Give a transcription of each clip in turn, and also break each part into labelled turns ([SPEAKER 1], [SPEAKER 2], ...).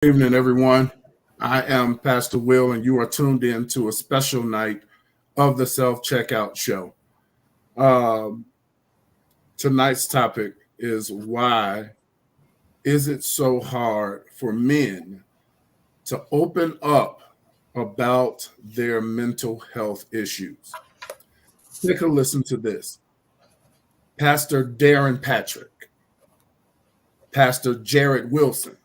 [SPEAKER 1] Good evening, everyone. I am Pastor Will, and you are tuned in to a special night of the Self Checkout Show. Um, Tonight's topic is why is it so hard for men to open up about their mental health issues? Take a listen to this. Pastor Darren Patrick, Pastor Jared Wilson,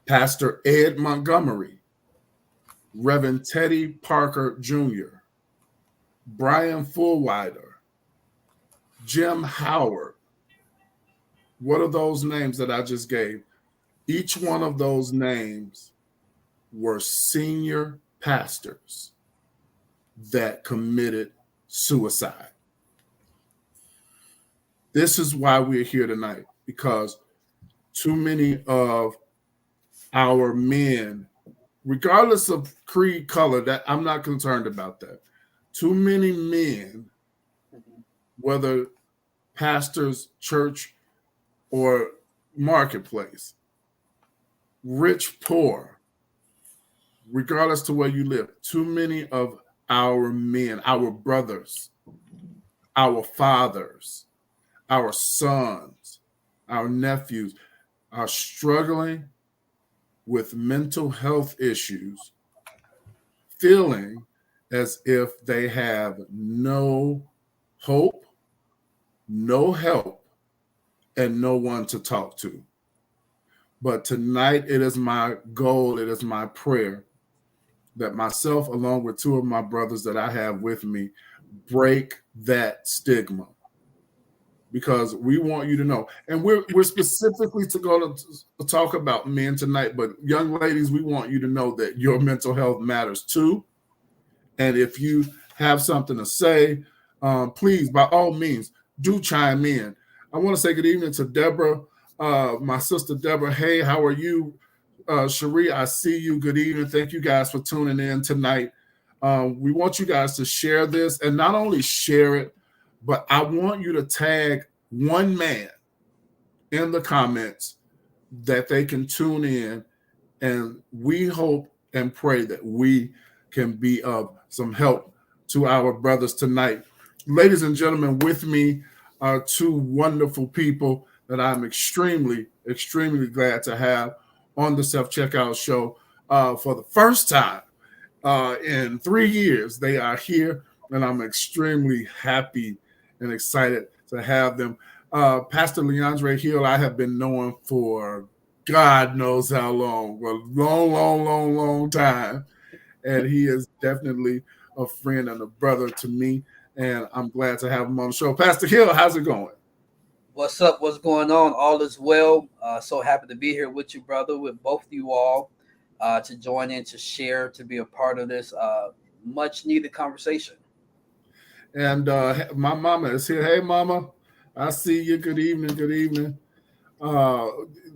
[SPEAKER 1] Pastor Ed Montgomery, Reverend Teddy Parker Jr., Brian Fullwider, Jim Howard. What are those names that I just gave? Each one of those names were senior pastors that committed suicide. This is why we're here tonight, because too many of our men, regardless of creed, color, that I'm not concerned about that. Too many men, whether pastors, church, or marketplace, rich, poor, regardless to where you live, too many of our men, our brothers, our fathers, our sons, our nephews are struggling with mental health issues, feeling as if they have no hope, no help, and no one to talk to. But tonight, it is my goal, it is my prayer that myself, along with two of my brothers that I have with me, break that stigma. Because we want you to know. And we're specifically going to talk about men tonight, but young ladies, we want you to know that your mental health matters too. And if you have something to say, please, by all means, do chime in. I want to say good evening to Deborah, my sister Deborah. Hey, how are you? Cherie, I see you. Good evening. Thank you guys for tuning in tonight. We want you guys to share this, and not only share it, but I want you to tag one man in the comments that they can tune in, and we hope and pray that we can be of some help to our brothers tonight. Ladies and gentlemen, with me are two wonderful people that I'm extremely, extremely glad to have on the Self-Checkout Show for the first time in 3 years. They are here, and I'm extremely happy and excited to have them. Pastor LeAundre Hill, I have been knowing for God knows how long, a long time. And he is definitely a friend and a brother to me. And I'm glad to have him on the show. Pastor Hill, how's it going?
[SPEAKER 2] What's up? What's going on? All is well. So happy to be here with you, brother, with both of you all, to join in, to share, to be a part of this much needed conversation.
[SPEAKER 1] And my mama is here. Hey, mama, I see you. Good evening. Good evening.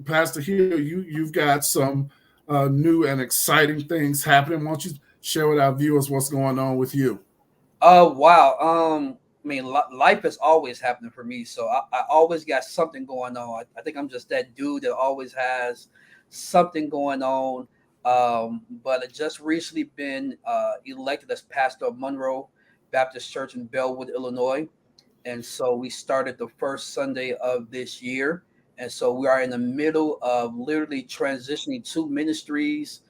[SPEAKER 1] Pastor Hill, you've got some new and exciting things happening. Why don't you share with our viewers what's going on with you?
[SPEAKER 2] Wow. Life is always happening for me, so I always got something going on. I think I'm just that dude that always has something going on. But I just recently been elected as pastor of Monroe Baptist Church in Bellwood, Illinois. And so we started the first Sunday of this year. And so we are in the middle of literally transitioning two ministries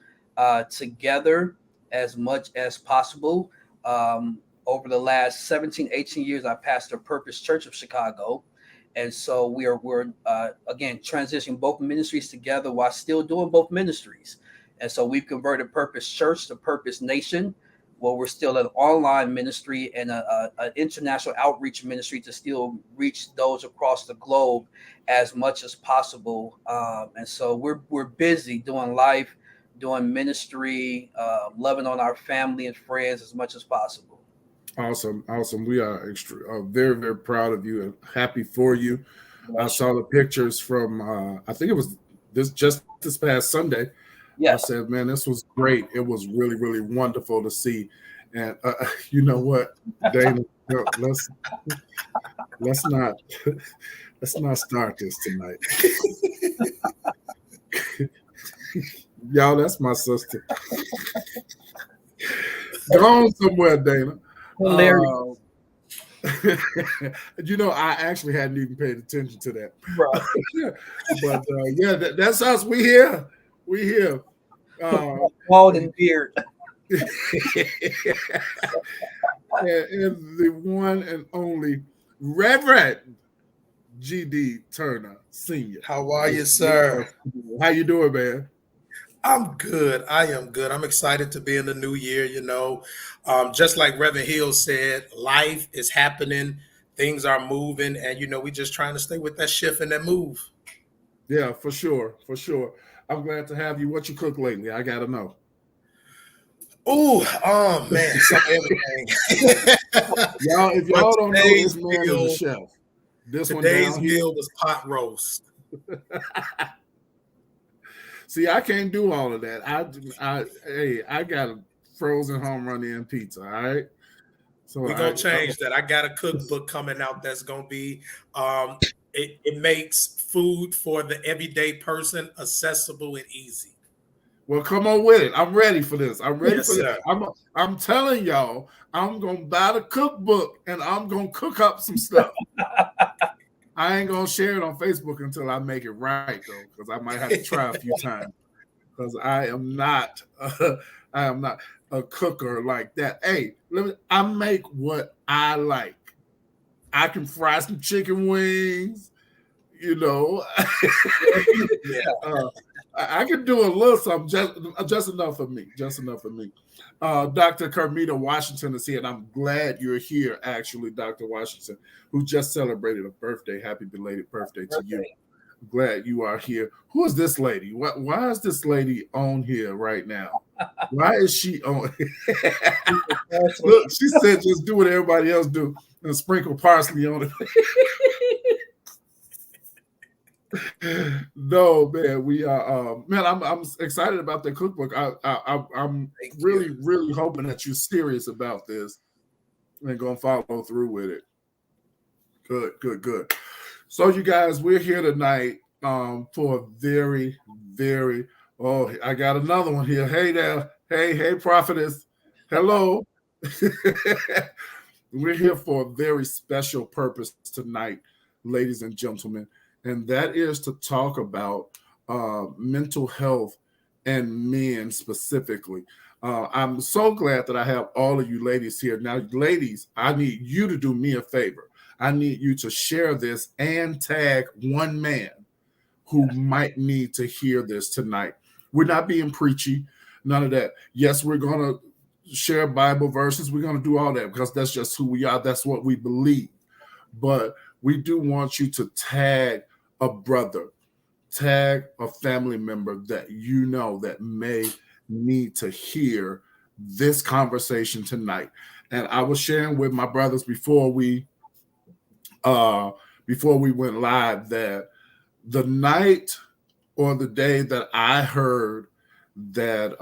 [SPEAKER 2] together as much as possible. Over the last 17, 18 years, I pastored Purpose Church of Chicago. And so we're again transitioning both ministries together while still doing both ministries. And so we've converted Purpose Church to Purpose Nation, well, we're still an online ministry and an international outreach ministry to still reach those across the globe as much as possible. And so we're busy doing life, doing ministry, loving on our family and friends as much as possible.
[SPEAKER 1] Awesome. We are very, very proud of you and happy for you. I saw the pictures from, I think it was this past Sunday. I
[SPEAKER 2] Yes.
[SPEAKER 1] said, man, this was great. It was really, really wonderful to see. And you know what, Dana, let's not let's not start this tonight. Y'all, that's my sister. Go on somewhere, Dana.
[SPEAKER 2] Hilarious,
[SPEAKER 1] I actually hadn't even paid attention to that.
[SPEAKER 2] bro.
[SPEAKER 1] But yeah, that's us. We here. We here.
[SPEAKER 2] Bald and beard.
[SPEAKER 1] And the one and only Reverend GD Turner Senior.
[SPEAKER 3] How are you, sir?
[SPEAKER 1] How you doing, man?
[SPEAKER 3] I'm good. I am good. I'm excited to be in the new year. Just like Reverend Hill said, life is happening, things are moving, and we just trying to stay with that shift and that move.
[SPEAKER 1] Yeah, for sure, for sure. I'm glad to have you. What you cook lately? I gotta know.
[SPEAKER 3] Oh man, some everything.
[SPEAKER 1] Y'all, if y'all don't know, this man
[SPEAKER 3] meal,
[SPEAKER 1] is a chef. This one
[SPEAKER 3] today's
[SPEAKER 1] down here.
[SPEAKER 3] meal was pot roast.
[SPEAKER 1] See, I can't do all of that. I got a frozen home run in pizza. All right, so
[SPEAKER 3] We're gonna change that. I got a cookbook coming out that's gonna be it makes food for the everyday person accessible and easy.
[SPEAKER 1] Well, come on with it. I'm ready for this. I'm ready
[SPEAKER 3] Yes,
[SPEAKER 1] for
[SPEAKER 3] sir.
[SPEAKER 1] this. I'm telling y'all, I'm gonna buy the cookbook and I'm gonna cook up some stuff. I ain't gonna share it on Facebook until I make it right, though, because I might have to try a few times. Because I am not a cooker like that. Hey, I make what I like. I can fry some chicken wings,
[SPEAKER 3] Yeah.
[SPEAKER 1] I can do a little something, just enough for me. Just enough for me. Dr. Kermita Washington is here, and I'm glad you're here, actually, Dr. Washington, who just celebrated a birthday. Happy belated birthday to you. I'm glad you are here. Who is this lady? Why is this lady on here right now? Why is she on? Look, she said just do what everybody else do and sprinkle parsley on it. No, man, we are. Man, I'm excited about the cookbook. I'm really hoping that you're serious about this and gonna follow through with it. Good. So, you guys, we're here tonight for a very. Oh, I got another one here. Hey there, hey, prophetess. Hello. We're here for a very special purpose tonight, ladies and gentlemen, and that is to talk about mental health and men specifically. I'm so glad that I have all of you ladies here. Now, ladies, I need you to do me a favor. I need you to share this and tag one man who might need to hear this tonight. We're not being preachy, none of that. Yes, we're going to share Bible verses. We're going to do all that because that's just who we are. That's what we believe. But we do want you to tag a brother, tag a family member that you know that may need to hear this conversation tonight. And I was sharing with my brothers before we went live that the night or the day that I heard that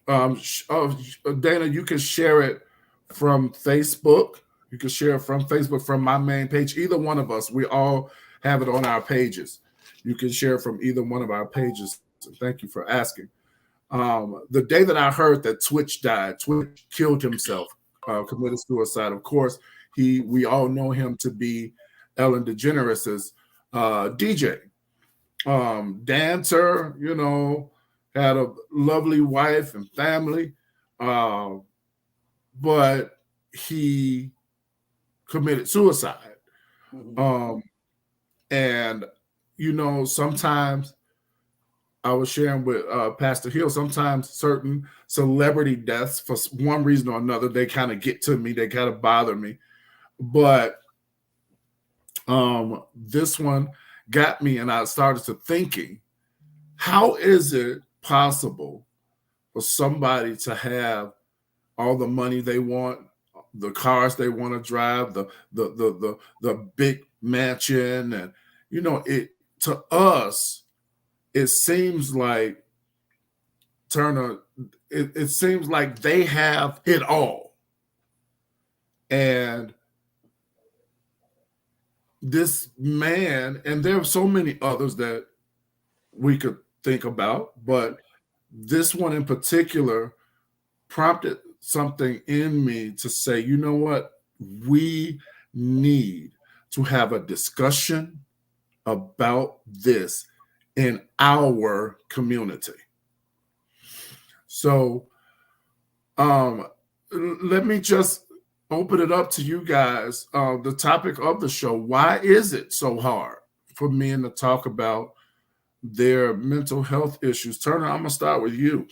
[SPEAKER 1] Dana, you can share it from Facebook. You can share it from Facebook, from my main page. Either one of us, we all have it on our pages. You can share it from either one of our pages. So thank you for asking. The day that I heard that Twitch died, Twitch killed himself, committed suicide. Of course, we all know him to be Ellen DeGeneres' DJ, dancer, had a lovely wife and family, but he committed suicide.
[SPEAKER 2] Mm-hmm.
[SPEAKER 1] And sometimes I was sharing with Pastor Hill, sometimes certain celebrity deaths, for one reason or another, they kind of get to me, they kind of bother me. But this one got me, and I started to thinking, how is it possible for somebody to have all the money they want, the cars they want to drive, the big mansion, and it to us, it seems like Turner, it seems like they have it all. And this man, and there are so many others that we could think about, but this one in particular prompted something in me to say, you know what? We need to have a discussion about this in our community. So let me just open it up to you guys. The topic of the show: why is it so hard for men to talk about their mental health issues? Turner, I'm gonna start with you.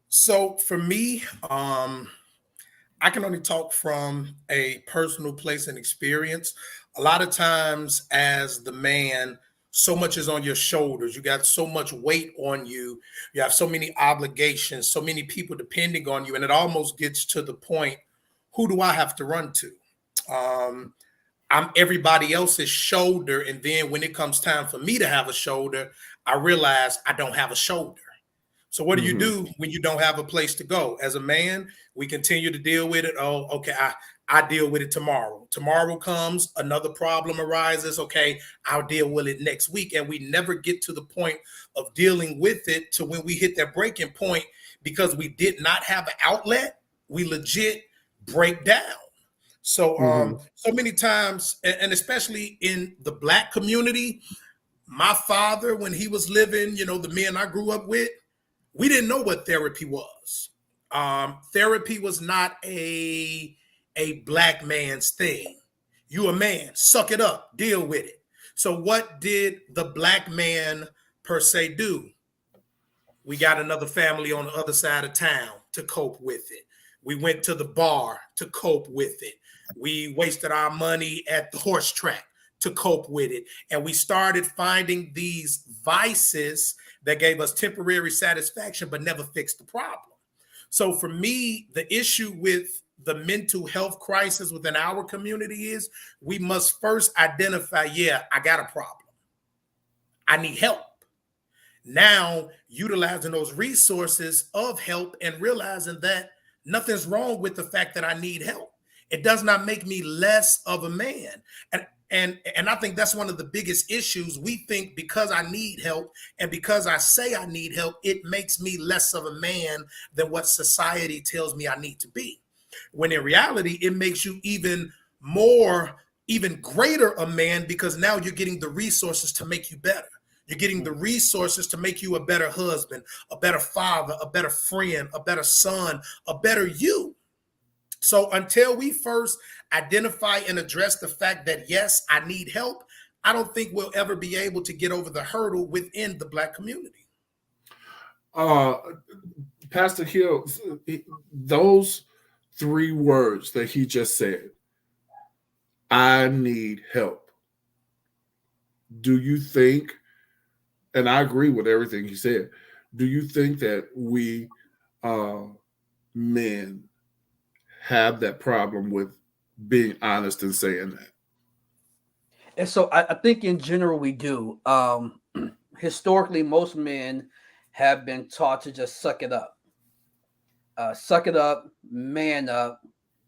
[SPEAKER 3] So for me, I can only talk from a personal place and experience. A lot of times, as the man, so much is on your shoulders. You got so much weight on you. You have so many obligations, so many people depending on you. And it almost gets to the point, who do I have to run to? Um, I'm everybody else's shoulder. And then when it comes time for me to have a shoulder, I realize I don't have a shoulder. So what do you
[SPEAKER 1] Mhm.
[SPEAKER 3] do when you don't have a place to go? As a man, we continue to deal with it. Oh, okay, I deal with it tomorrow. Tomorrow comes, another problem arises. Okay, I'll deal with it next week. And we never get to the point of dealing with it to when we hit that breaking point because we did not have an outlet. We legit break down. So
[SPEAKER 1] Mhm.
[SPEAKER 3] so many times, and especially in the Black community, my father, when he was living, the men I grew up with, we didn't know what therapy was. Therapy was not a Black man's thing. You a man, suck it up, deal with it. So what did the Black man per se do? We got another family on the other side of town to cope with it. We went to the bar to cope with it. We wasted our money at the horse track to cope with it. And we started finding these vices that gave us temporary satisfaction, but never fixed the problem. So for me, the issue with the mental health crisis within our community is we must first identify, yeah, I got a problem. I need help. Now, utilizing those resources of help and realizing that nothing's wrong with the fact that I need help. It does not make me less of a man. And I think that's one of the biggest issues. We think because I need help and because I say I need help, it makes me less of a man than what society tells me I need to be. When in reality, it makes you even more, even greater a man because now you're getting the resources to make you better. You're getting the resources to make you a better husband, a better father, a better friend, a better son, a better you. So until we first identify and address the fact that, yes, I need help, I don't think we'll ever be able to get over the hurdle within the Black community.
[SPEAKER 1] Uh, Pastor Hill, those three words that he just said, I need help. Do you think, and I agree with everything he said, do you think that we men have that problem with being honest and saying that?
[SPEAKER 2] And so I think in general we do. Historically, most men have been taught to just suck it up, man up,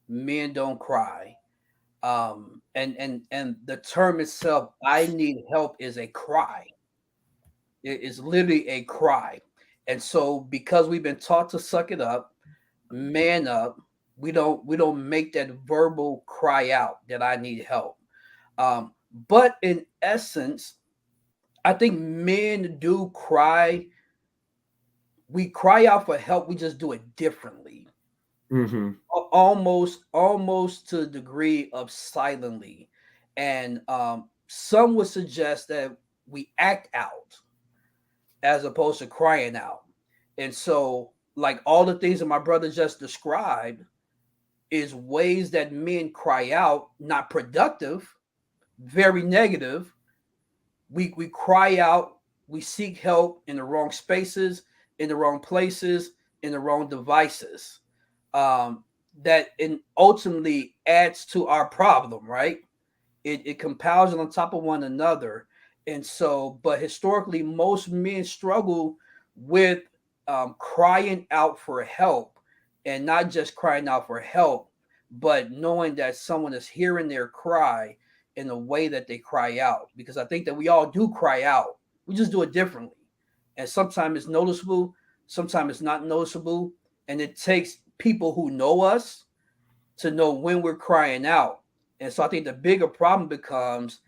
[SPEAKER 2] men don't cry. And the term itself, I need help, is a cry. It is literally a cry. And so because we've been taught to suck it up, man up, we don't make that verbal cry out that I need help. But in essence, I think men do cry. We cry out for help. We just do it differently,
[SPEAKER 1] Mm-hmm.
[SPEAKER 2] almost to the degree of silently. And some would suggest that we act out as opposed to crying out. And so, like all the things that my brother just described, is ways that men cry out, not productive, very negative. We cry out, we seek help in the wrong spaces, in the wrong places, in the wrong devices. Um, that ultimately adds to our problem, right? It compounds on top of one another. And so, but historically, most men struggle with crying out for help, and not just crying out for help, but knowing that someone is hearing their cry in the way that they cry out. Because I think that we all do cry out, We just do it differently. And sometimes it's noticeable, sometimes it's not noticeable. And it takes people who know us to know when we're crying out. And so I think the bigger problem becomes,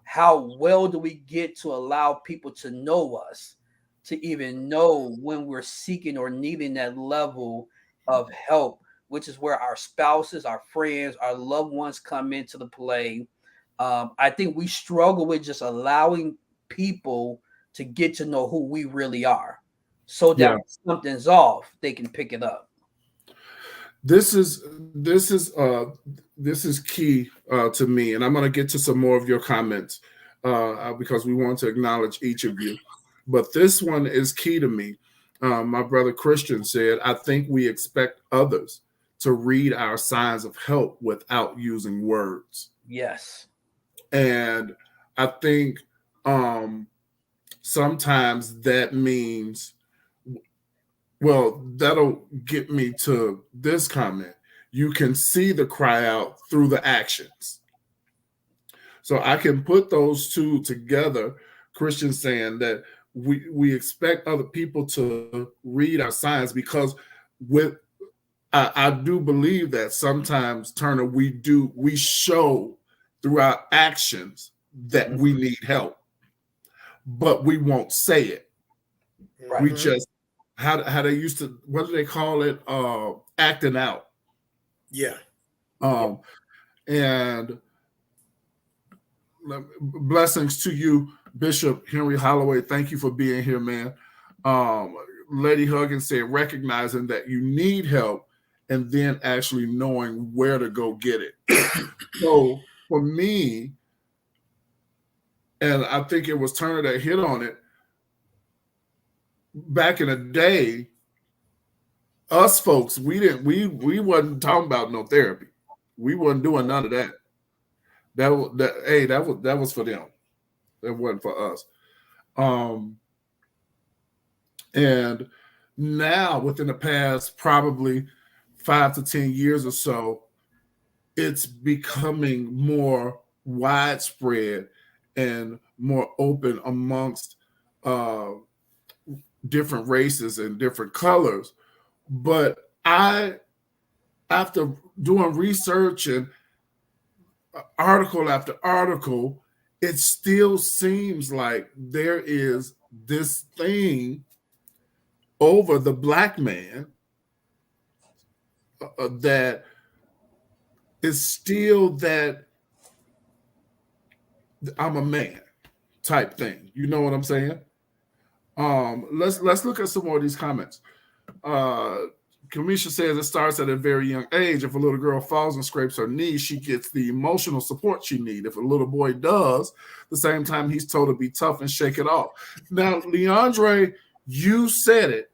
[SPEAKER 2] how well do we get to allow people to know us, to even know when we're seeking or needing that level of help, which is where our spouses, our friends, our loved ones come into the play. I think we struggle with just allowing people to get to know who we really are, so that
[SPEAKER 1] Yeah.
[SPEAKER 2] when something's off, they can pick it up.
[SPEAKER 1] This is this is uh this is key to me, and I'm going to get to some more of your comments because we want to acknowledge each of you. But this one is key to me. My brother Christian said, "I think we expect others to read our signs of help without using words,"
[SPEAKER 2] Yes.
[SPEAKER 1] and I think sometimes that means, well, that'll get me to this comment. You can see the cry out through the actions. So I can put those two together. Christian saying that we expect other people to read our signs because with I do believe that sometimes, Turner, we show through our actions that we need help, but we won't say it.
[SPEAKER 2] Right.
[SPEAKER 1] We just how they used to, what do they call it? Acting out.
[SPEAKER 3] Yeah.
[SPEAKER 1] And blessings to you, Bishop Henry Holloway. Thank you for being here, man. Lady Huggins said, recognizing that you need help and then actually knowing where to go get it. So for me, and I think it was Turner that hit on it, back in the day, us folks, we wasn't talking about no therapy. We wasn't doing none of that. That was for them. That wasn't for us. And now within the past probably 5 to 10 years or so, it's becoming more widespread and more open amongst different races and different colors. But after doing research and article after article, it still seems like there is this thing over the black man that is still that I'm a man type thing. You know what I'm saying? Let's look at some more of these comments. Kamisha says it starts at a very young age. If a little girl falls and scrapes her knee, she gets the emotional support she needs. If a little boy does, the same time he's told to be tough and shake it off. Now, LeAundre, you said it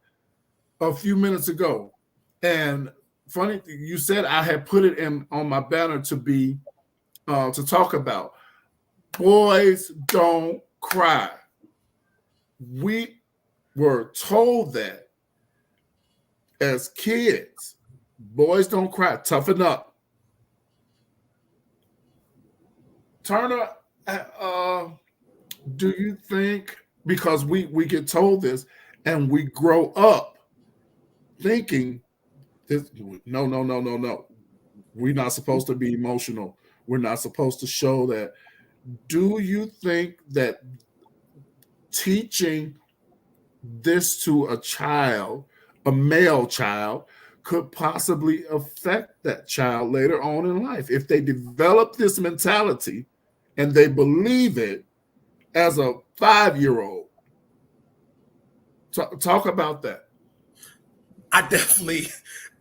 [SPEAKER 1] a few minutes ago, and funny, you said I had put it in on my banner to be to talk about. Boys don't cry. We were told that as kids. Boys don't cry. Toughen up. Turner, do you think, because we get told this and we grow up thinking this, no. We're not supposed to be emotional. We're not supposed to show that. Do you think that teaching this to a child, a male child, could possibly affect that child later on in life if they develop this mentality and they believe it as a 5-year-old? Talk about that.
[SPEAKER 3] I definitely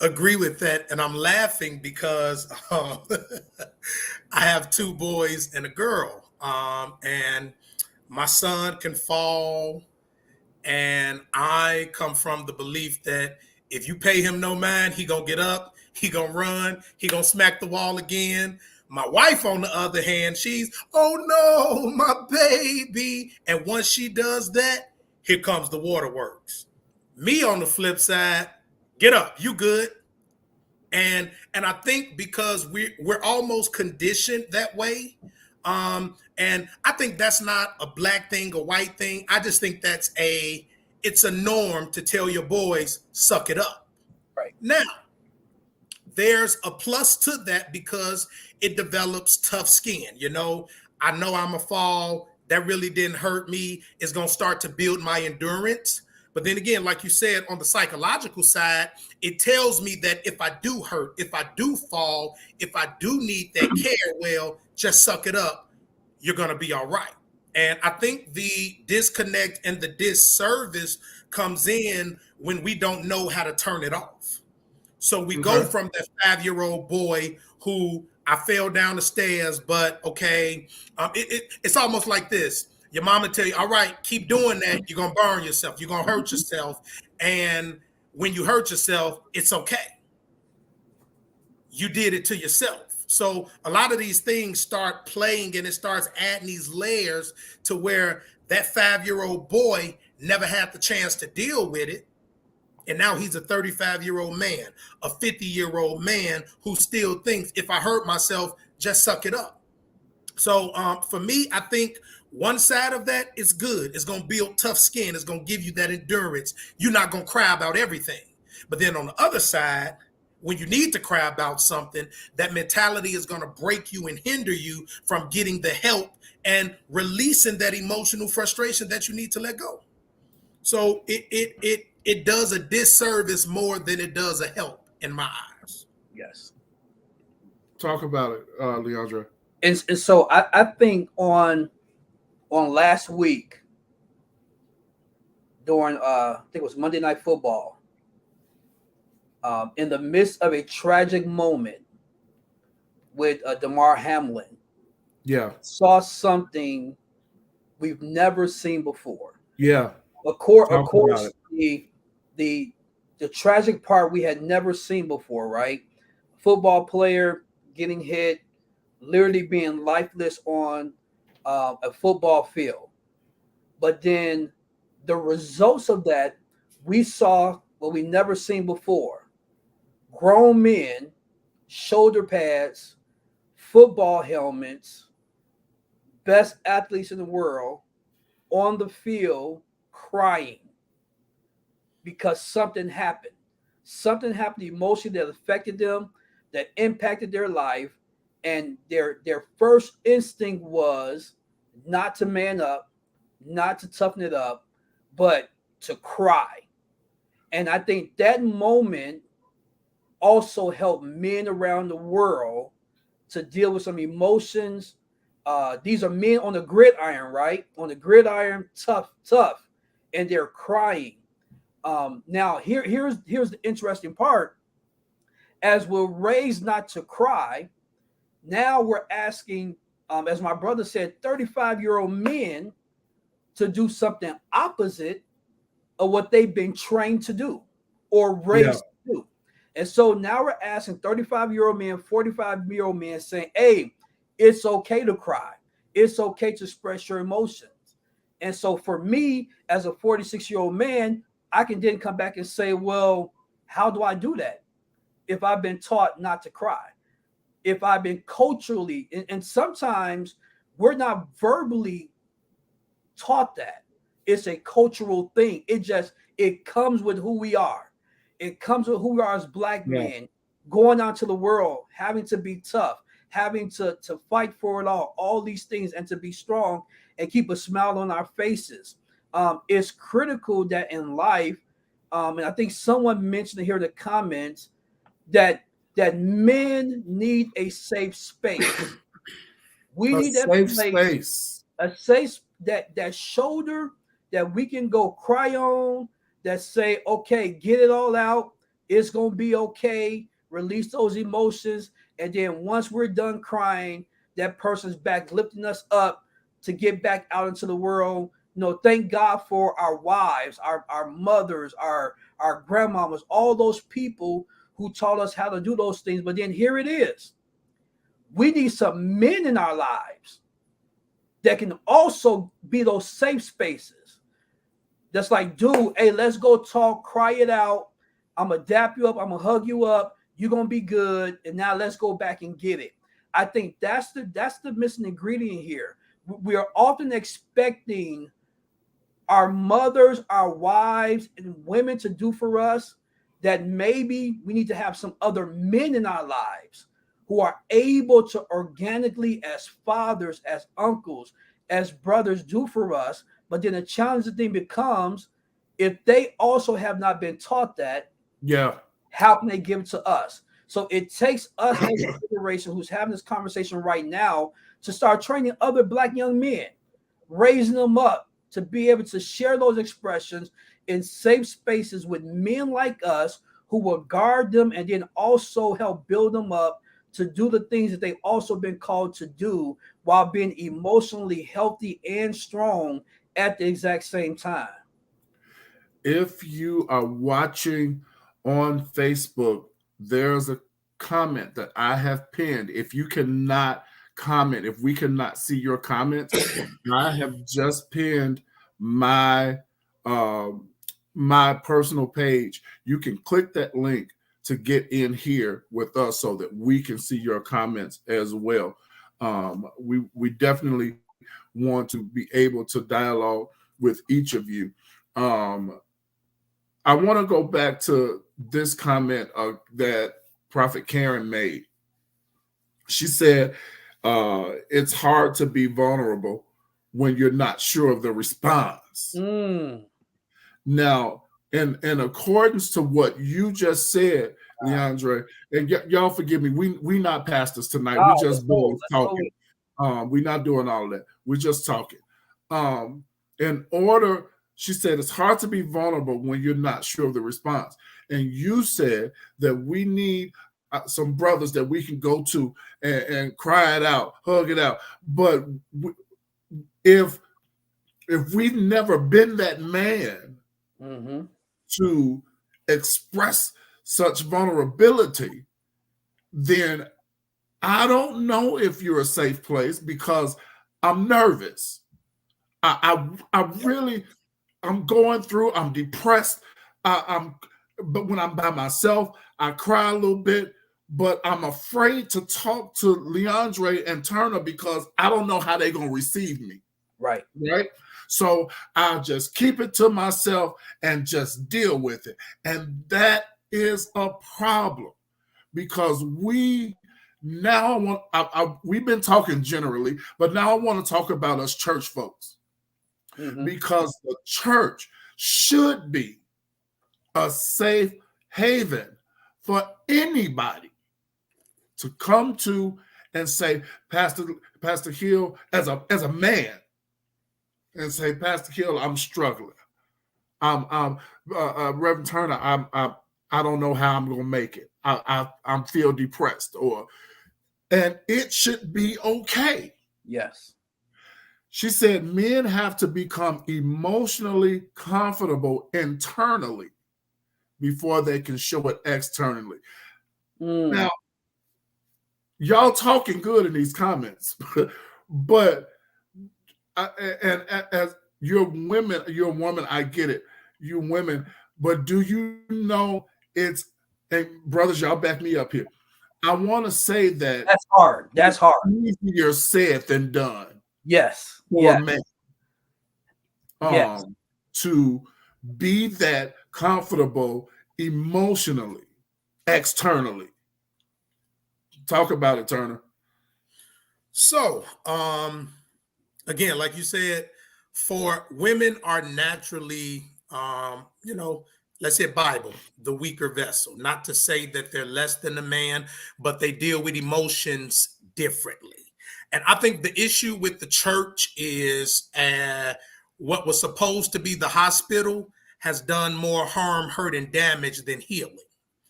[SPEAKER 3] agree with that. And I'm laughing because I have 2 boys and a girl. And my son can fall. And I come from the belief that if you pay him no mind, he gonna get up, he gonna run, he gonna smack the wall again. My wife, on the other hand, she's, oh no, my baby. And once she does that, here comes the waterworks. Me, on the flip side, get up, you good. And I think because we're almost conditioned that way, And I think that's not a black thing, a white thing. I just think it's a norm to tell your boys, suck it up.
[SPEAKER 2] Right.
[SPEAKER 3] Now, there's a plus to that because it develops tough skin. I know I'm a fall. That really didn't hurt me. It's going to start to build my endurance. But then again, like you said, on the psychological side, it tells me that if I do hurt, if I do fall, if I do need that care, well, just suck it up. You're going to be all right. And I think the disconnect and the disservice comes in when we don't know how to turn it off. So we go from that 5-year-old boy who I fell down the stairs, but okay, it's almost like this. Your mama tell you, all right, keep doing that. You're going to burn yourself. You're going to hurt yourself. And when you hurt yourself, it's okay. You did it to yourself. So a lot of these things start playing and it starts adding these layers to where that 5-year-old boy never had the chance to deal with it. And now he's a 35-year-old man, a 50-year-old man who still thinks if I hurt myself, just suck it up. So for me, I think one side of that is good. It's going to build tough skin. It's going to give you that endurance. You're not going to cry about everything. But then on the other side, when you need to cry about something, that mentality is going to break you and hinder you from getting the help and releasing that emotional frustration that you need to let go. So it does a disservice more than it does a help in my eyes.
[SPEAKER 2] Yes.
[SPEAKER 1] Talk about it, LeAundre.
[SPEAKER 2] And so I think on last week during I think it was Monday Night Football, in the midst of a tragic moment with Damar Hamlin, saw something we've never seen before.
[SPEAKER 1] Yeah.
[SPEAKER 2] Of course, the tragic part we had never seen before, right? Football player getting hit, literally being lifeless on a football field. But then the results of that, we saw what we never seen before. Grown men, shoulder pads, football helmets, best athletes in the world on the field crying because something happened. Something happened emotionally that affected them, that impacted their life, and their first instinct was not to man up, not to toughen it up, but to cry. And I think that moment also helped men around the world to deal with some emotions. These are men on the gridiron, right? On the gridiron, tough, and they're crying. Now, here's the interesting part. As we're raised not to cry, now we're asking, as my brother said, 35-year-old men to do something opposite of what they've been trained to do or raised to do. And so now we're asking 35-year-old men, 45-year-old men saying, hey, it's okay to cry. It's okay to express your emotions. And so for me, as a 46-year-old man, I can then come back and say, well, how do I do that? If I've been taught not to cry, if I've been culturally, and sometimes we're not verbally taught that. It's a cultural thing. It comes with who we are. It comes with who we are as black men, going out to the world, having to be tough, having to fight for it all these things, and to be strong and keep a smile on our faces. It's critical that in life, and I think someone mentioned here in the comments that men need a safe space. We need that
[SPEAKER 1] safe space,
[SPEAKER 2] a safe that shoulder that we can go cry on, that say, okay, get it all out. It's gonna be okay. Release those emotions, and then once we're done crying, that person's back lifting us up to get back out into the world. Thank God for our wives, our mothers, our grandmamas, all those people who taught us how to do those things. But then here it is. We need some men in our lives that can also be those safe spaces. That's like, dude, hey, let's go talk, cry it out. I'm going to dap you up. I'm going to hug you up. You're going to be good. And now let's go back and get it. I think that's the missing ingredient here. We are often expecting our mothers, our wives, and women to do for us that maybe we need to have some other men in our lives who are able to organically, as fathers, as uncles, as brothers, do for us. But then the challenging thing becomes, if they also have not been taught that,
[SPEAKER 1] Yeah.
[SPEAKER 2] how can they give it to us? So it takes us as a generation who's having this conversation right now to start training other Black young men, raising them up to be able to share those expressions in safe spaces with men like us who will guard them and then also help build them up to do the things that they've also been called to do while being emotionally healthy and strong at the exact same time.
[SPEAKER 1] If you are watching on Facebook, there's a comment that I have pinned. If you cannot comment, if we cannot see your comments, I have just pinned my my personal page. You can click that link to get in here with us so that we can see your comments as well. We definitely want to be able to dialogue with each of you. I want to go back to this comment that Prophet Karen made. She said, it's hard to be vulnerable when you're not sure of the response. Now, in accordance to what you just said, LeAundre, and y'all forgive me, we not pastors tonight. We just boys talking. We're not doing all of that. We're just talking. In order, she said, it's hard to be vulnerable when you're not sure of the response. And you said that we need some brothers that we can go to and cry it out, hug it out. But if we've never been that man to express such vulnerability, then I don't know if you're a safe place, because I'm nervous. I really, I'm going through, I'm depressed. But when I'm by myself, I cry a little bit, but I'm afraid to talk to LeAundre and Turner because I don't know how they're going to receive me.
[SPEAKER 2] Right.
[SPEAKER 1] So I'll just keep it to myself and just deal with it. And that is a problem, because we've been talking generally, but now I want to talk about us church folks. Because the church should be a safe haven for anybody to come to and say, Pastor Hill, as a man, and say, Pastor Hill, I'm struggling. Reverend Turner, I don't know how I'm going to make it. I feel depressed, and it should be okay.
[SPEAKER 2] Yes.
[SPEAKER 1] She said men have to become emotionally comfortable internally before they can show it externally. Now, y'all talking good in these comments, but as you're a woman, I get it. You women, but do you know it's, and brothers, y'all back me up here. I want to say that
[SPEAKER 2] that's hard. That's hard.
[SPEAKER 1] Easier said than done.
[SPEAKER 2] Yes.
[SPEAKER 1] For a man.
[SPEAKER 2] Yes.
[SPEAKER 1] To be that comfortable emotionally, externally. Talk about it, Turner.
[SPEAKER 3] So, again, like you said, for women are naturally, let's say Bible, the weaker vessel. Not to say that they're less than a man, but they deal with emotions differently. And I think the issue with the church is what was supposed to be the hospital has done more harm, hurt, and damage than healing.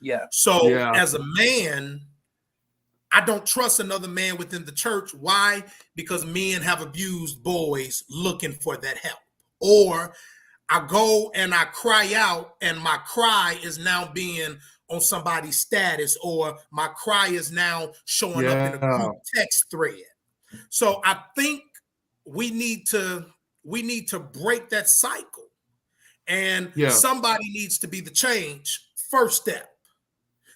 [SPEAKER 2] Yeah.
[SPEAKER 3] So as a man, I don't trust another man within the church. Why? Because men have abused boys looking for that help. Or I go and I cry out, and my cry is now being on somebody's status, or my cry is now showing up in a group text thread. So I think we need to break that cycle, and somebody needs to be the change. First step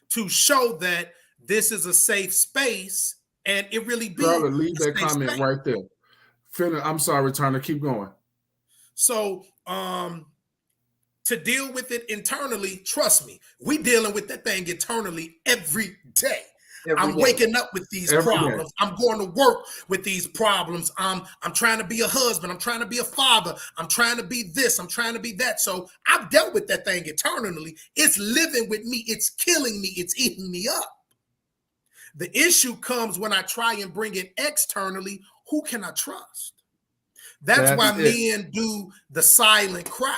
[SPEAKER 3] to show that this is a safe space, and it really be.
[SPEAKER 1] Brother, leave that comment right there. I'm sorry, Turner. Keep going.
[SPEAKER 3] So to deal with it internally, trust me, we dealing with that thing internally every day.
[SPEAKER 2] Every
[SPEAKER 3] I'm
[SPEAKER 2] day.
[SPEAKER 3] waking up with these
[SPEAKER 1] Every day.
[SPEAKER 3] problems. I'm going to work with these problems. I'm trying to be a husband. I'm trying to be a father. I'm trying to be this. I'm trying to be that. So I've dealt with that thing internally. It's living with me. It's killing me. It's eating me up. The issue comes when I try and bring it externally. Who can I trust? That's why men do the silent cry.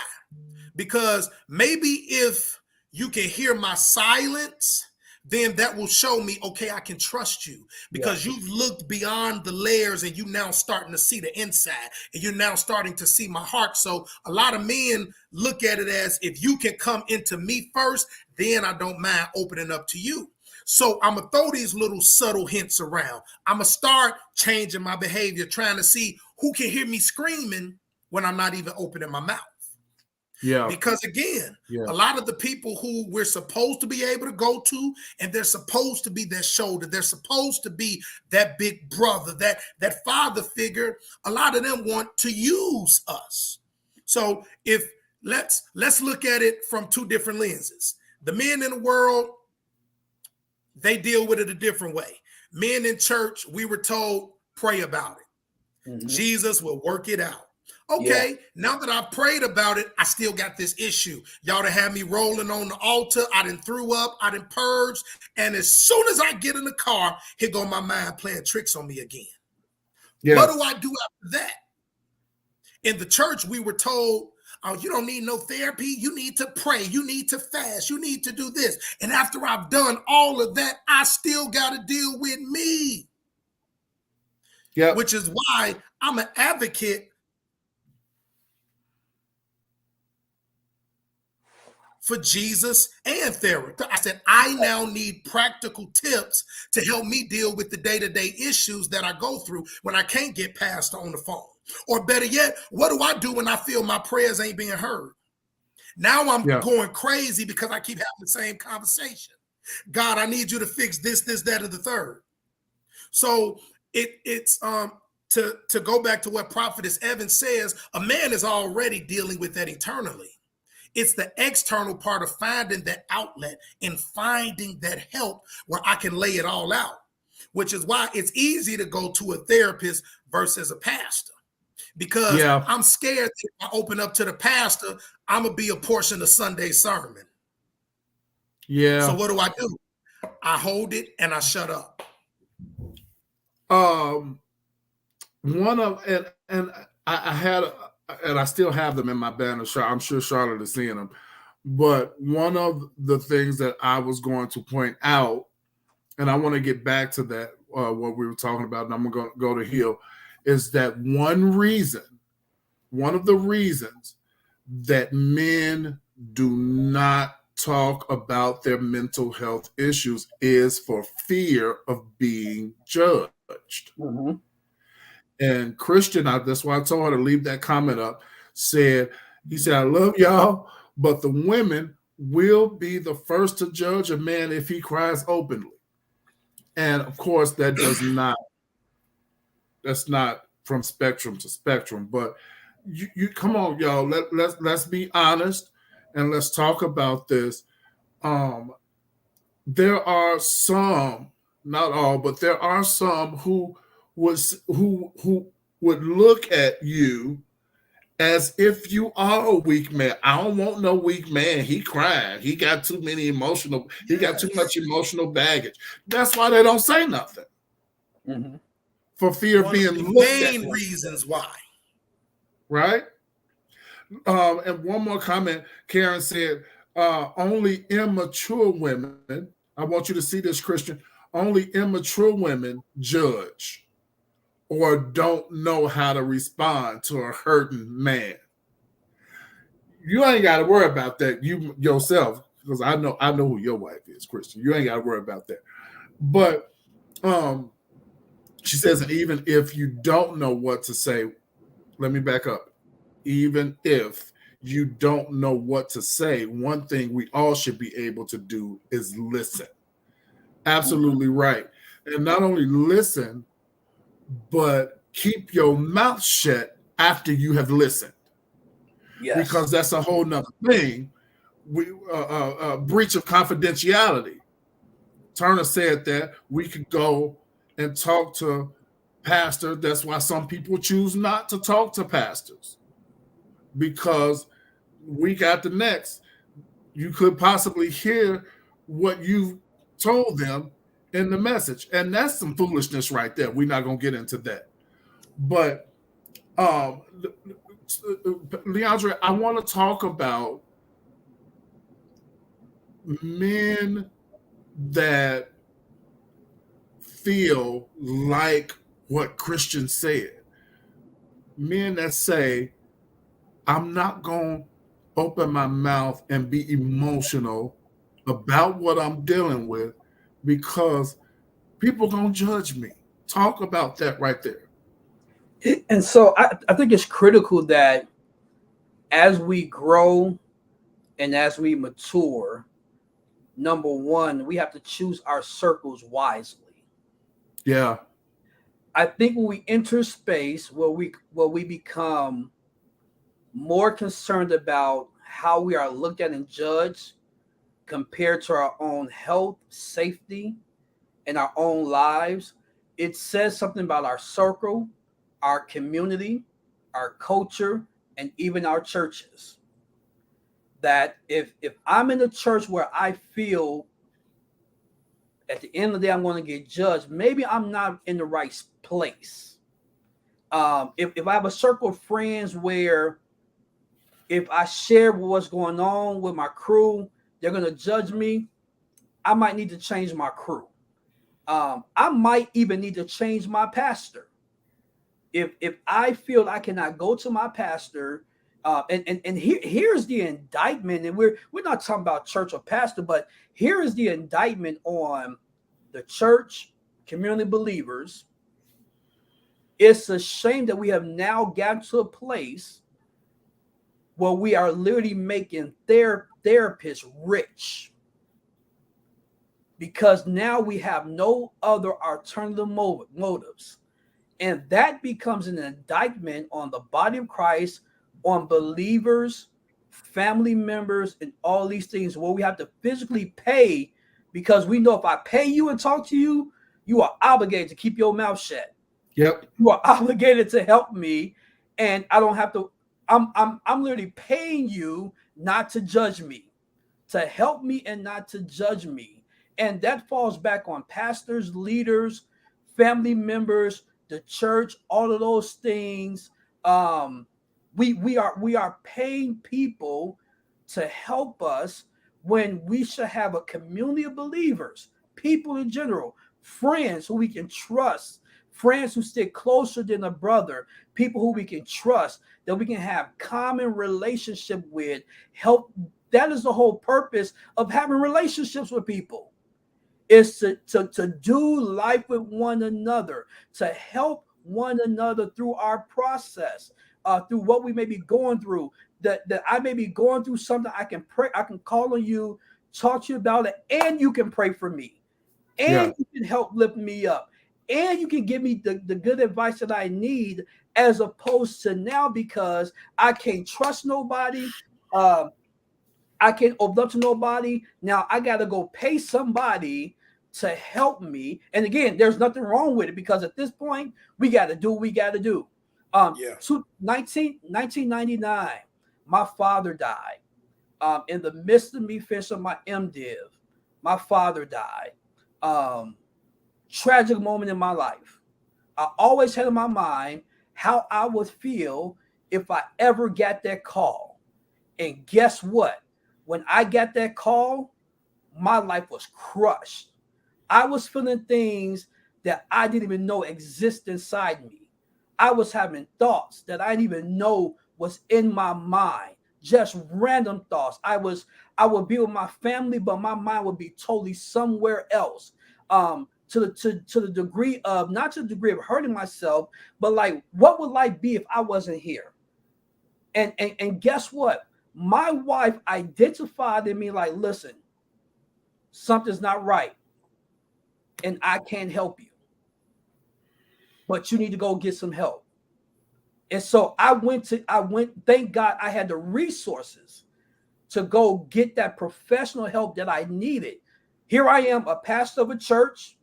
[SPEAKER 3] Because maybe if you can hear my silence, then that will show me, okay, I can trust you because you've looked beyond the layers and you now starting to see the inside and you're now starting to see my heart. So a lot of men look at it as if you can come into me first, then I don't mind opening up to you. So I'm going to throw these little subtle hints around. I'm going to start changing my behavior, trying to see who can hear me screaming when I'm not even opening my mouth.
[SPEAKER 1] Yeah.
[SPEAKER 3] Because again, a lot of the people who we're supposed to be able to go to, and they're supposed to be their shoulder, they're supposed to be that big brother, that father figure, a lot of them want to use us. So if let's look at it from two different lenses. The men in the world, they deal with it a different way. Men in church, we were told, pray about it. Mm-hmm. Jesus will work it out. Okay, now that I've prayed about it, I still got this issue. Y'all done had me rolling on the altar. I done threw up. I done purged. And as soon as I get in the car, here go my mind playing tricks on me again. Yes. What do I do after that? In the church, we were told, oh, you don't need no therapy. You need to pray. You need to fast. You need to do this. And after I've done all of that, I still got to deal with me. Yeah, which is why I'm an advocate for Jesus and therapy. I said, I now need practical tips to help me deal with the day-to-day issues that I go through when I can't get past on the phone. Or better yet, what do I do when I feel my prayers ain't being heard? Now I'm going crazy because I keep having the same conversation. God, I need you to fix this, that, and the third. So it's to go back to what Prophetess Evans says, a man is already dealing with that eternally. It's the external part of finding that outlet and finding that help where I can lay it all out, which is why it's easy to go to a therapist versus a pastor. Because I'm scared that if I open up to the pastor, I'm going to be a portion of Sunday sermon. Yeah. So what do? I hold it and I shut up.
[SPEAKER 1] I had, and I still have them in my banner. I'm sure Charlotte is seeing them. But one of the things that I was going to point out, and I want to get back to that, what we were talking about, and I'm going to go to Hill, is that one of the reasons that men do not talk about their mental health issues is for fear of being judged. Mm-hmm. And Christian, that's why I told her to leave that comment up, he said, I love y'all, but the women will be the first to judge a man if he cries openly. And of course, that's not from spectrum to spectrum, but you come on, y'all, let's be honest and let's talk about this. There are some, not all, but there are some who would look at you as if you are a weak man. I don't want no weak man. He crying. He got too much emotional baggage. That's why they don't say nothing. Mm-hmm. For fear of being looked at.
[SPEAKER 3] Main reasons why.
[SPEAKER 1] Right? And one more comment. Karen said, only immature women, I want you to see this, Christian, only immature women judge or don't know how to respond to a hurting man. You ain't got to worry about that yourself, because I know who your wife is, Christian. You ain't got to worry about that. But she says, and even if you don't know what to say, let me back up. Even if you don't know what to say, one thing we all should be able to do is listen. Absolutely right. And not only listen, but keep your mouth shut after you have listened,
[SPEAKER 2] Yes.
[SPEAKER 1] because that's a whole nother thing. Breach of confidentiality. Turner said that we could go and talk to pastors. That's why some people choose not to talk to pastors, because week after next, you could possibly hear what you told them in the message. And that's some foolishness right there. We're not going to get into that. But LeAundre, I want to talk about men that feel like what Christians said. Men that say, I'm not going to open my mouth and be emotional about what I'm dealing with because people going to judge me. Talk about that right there.
[SPEAKER 2] And so I think it's critical that as we grow and as we mature, number one, we have to choose our circles wisely.
[SPEAKER 1] Yeah.
[SPEAKER 2] I think when we enter space where we become more concerned about how we are looked at and judged compared to our own health, safety, and our own lives, it says something about our circle, our community, our culture, and even our churches. That if I'm in a church where I feel at the end of the day I'm going to get judged, maybe I'm not in the right place. If I have a circle of friends where if I share what's going on with my crew, they're going to judge me, I might need to change my crew. I might even need to change my pastor. If I feel I cannot go to my pastor, here's the indictment, and we're not talking about church or pastor, but here is the indictment on the church, community believers. It's a shame that we have now gotten to a place where we are literally making therapists rich, because now we have no other alternative motives. And that becomes an indictment on the body of Christ, on believers, family members, and all these things where we have to physically pay, because we know if I pay you and talk to you, you are obligated to keep your mouth shut.
[SPEAKER 1] Yep.
[SPEAKER 2] You are obligated to help me, and I don't have to. I'm literally paying you not to judge me, to help me and not to judge me. And that falls back on pastors, leaders, family members, the church, all of those things. We are paying people to help us when we should have a community of believers, people in general, friends who we can trust, friends who stick closer than a brother, people who we can trust, that we can have common relationship with, help. That is the whole purpose of having relationships with people, is to do life with one another, to help one another through our process, through what we may be going through. That I may be going through something, I can pray, I can call on you, talk to you about it, and you can pray for me, and you can help lift me up, and you can give me the good advice that I need, as opposed to now, because I can't trust nobody. I can't open up to nobody. Now I got to go pay somebody to help me. And again, there's nothing wrong with it, because at this point, we got to do what we got to do. 1999, my father died. In the midst of me finishing my MDiv, my father died. Tragic moment in my life. I always had in my mind how I would feel if I ever got that call. And guess what? When I got that call, my life was crushed. I was feeling things that I didn't even know exist inside me. I was having thoughts that I didn't even know was in my mind, just random thoughts. I would be with my family, but my mind would be totally somewhere else. To the degree of, not to the degree of hurting myself, but like, what would life be if I wasn't here? And guess what? My wife identified in me like, listen, something's not right, and I can't help you. but you need to go get some help. And so thank God I had the resources to go get that professional help that I needed. Here I am, a pastor of a church,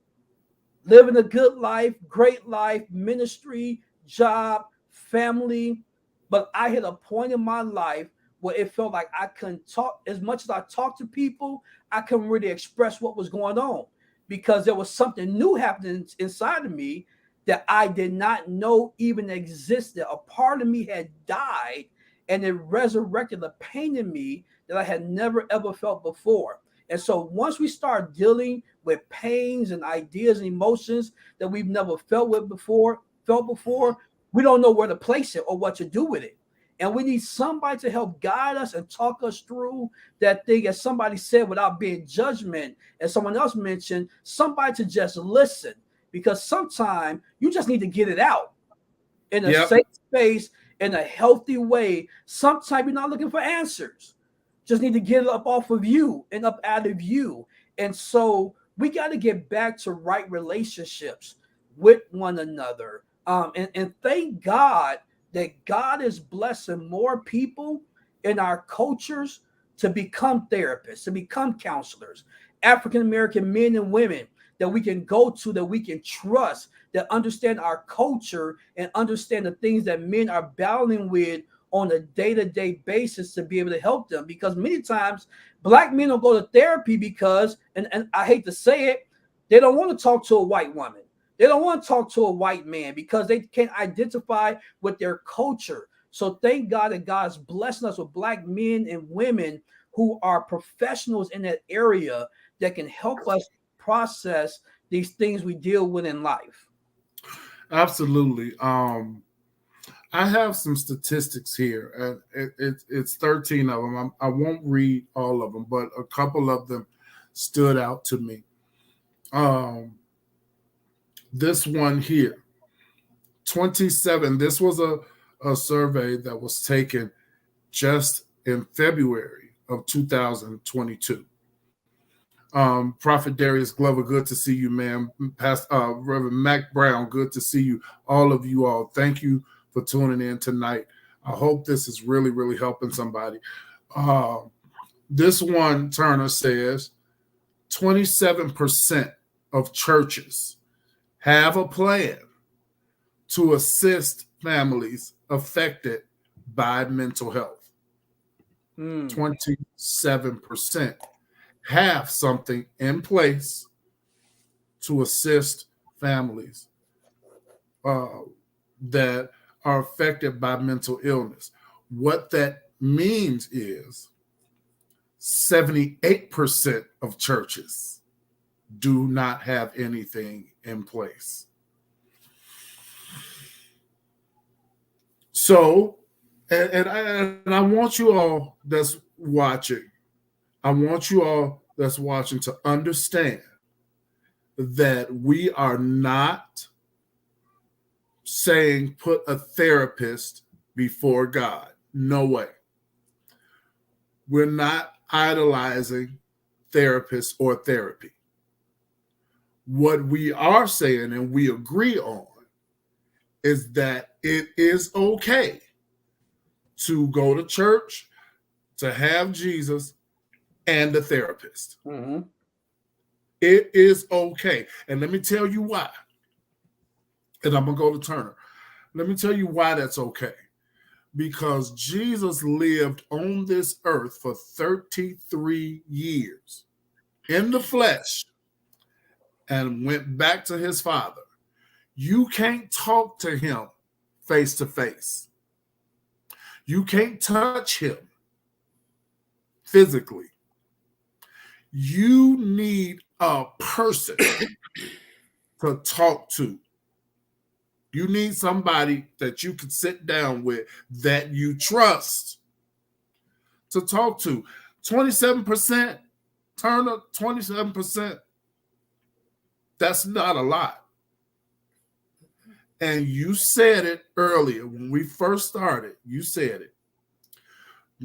[SPEAKER 2] living a good life, great life, ministry, job, family. But I hit a point in my life where it felt like I couldn't talk. As much as I talked to people, I couldn't really express what was going on because there was something new happening inside of me that I did not know even existed. A part of me had died and it resurrected a pain in me that I had never ever felt before. And so once we start dealing with pains and ideas and emotions that we've never felt before, we don't know where to place it or what to do with it. And we need somebody to help guide us and talk us through that thing, as somebody said, without being judgment. As someone else mentioned, somebody to just listen, because sometimes you just need to get it out in a safe space, in a healthy way. Sometimes you're not looking for answers. Just need to get it up off of you and up out of you. And so we got to get back to right relationships with one another. And thank God that God is blessing more people in our cultures to become therapists, to become counselors, African-American men and women that we can go to, that we can trust, that understand our culture and understand the things that men are battling with on a day-to-day basis to be able to help them. Because many times Black men don't go to therapy because, and I hate to say it, they don't want to talk to a white woman. They don't want to talk to a white man because they can't identify with their culture. So thank God that God's blessing us with Black men and women who are professionals in that area that can help us process these things we deal with in life.
[SPEAKER 1] Absolutely. I have some statistics here, and it's 13 of them. I won't read all of them, but a couple of them stood out to me. This one here, 27. This was a survey that was taken just in February of 2022. Prophet Darius Glover, good to see you, man. Reverend Mac Brown, good to see you. All of you all, thank you for tuning in tonight. I hope this is really, really helping somebody. This one, Turner says, 27% of churches have a plan to assist families affected by mental health. 27% have something in place to assist families that are affected by mental illness. What that means is 78% of churches do not have anything in place. So, and I want you all that's watching, to understand that we are not saying put a therapist before God. No way. We're not idolizing therapists or therapy. What we are saying, and we agree on, is that it is okay to go to church, to have Jesus and a therapist.
[SPEAKER 2] Mm-hmm.
[SPEAKER 1] It is okay. And let me tell you why. And I'm going to go to Turner. Let me tell you why that's okay. Because Jesus lived on this earth for 33 years in the flesh and went back to his Father. You can't talk to him face to face. You can't touch him physically. You need a person to talk to. You need somebody that you can sit down with that you trust to talk to. 27%, Turner, 27%. That's not a lot. And you said it earlier when we first started. You said it.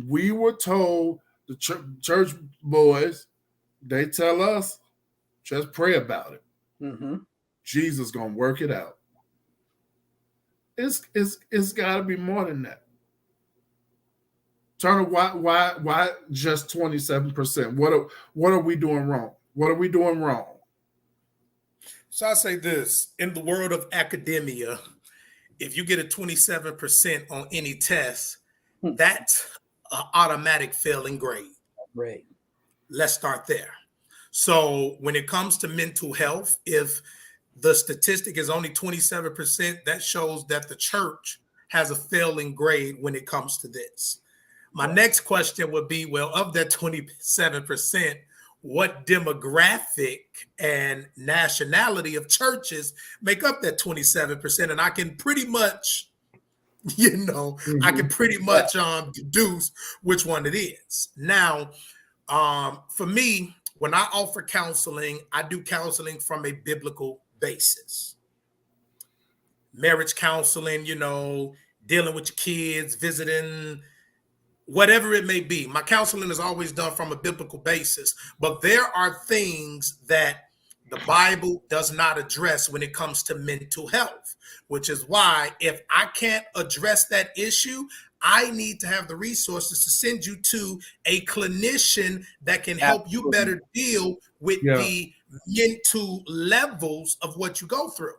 [SPEAKER 1] We were told, the church boys, they tell us, just pray about it.
[SPEAKER 2] Mm-hmm.
[SPEAKER 1] Jesus gonna work it out. it's got to be more than that. Turner, why just 27%? What are we doing wrong? What are we doing wrong?
[SPEAKER 3] So I say this: in the world of academia, if you get a 27% on any test, that's an automatic failing grade.
[SPEAKER 2] Right.
[SPEAKER 3] Let's start there. So when it comes to mental health, if the statistic is only 27%, that shows that the church has a failing grade when it comes to this. My next question would be, well, of that 27%, what demographic and nationality of churches make up that 27%? And I can pretty much, I can pretty much deduce which one it is. Now, for me, when I offer counseling, I do counseling from a biblical basis. Marriage counseling, dealing with your kids, visiting, whatever it may be. My counseling is always done from a biblical basis, but there are things that the Bible does not address when it comes to mental health, which is why if I can't address that issue, I need to have the resources to send you to a clinician that can help you better deal with the mental levels of what you go through.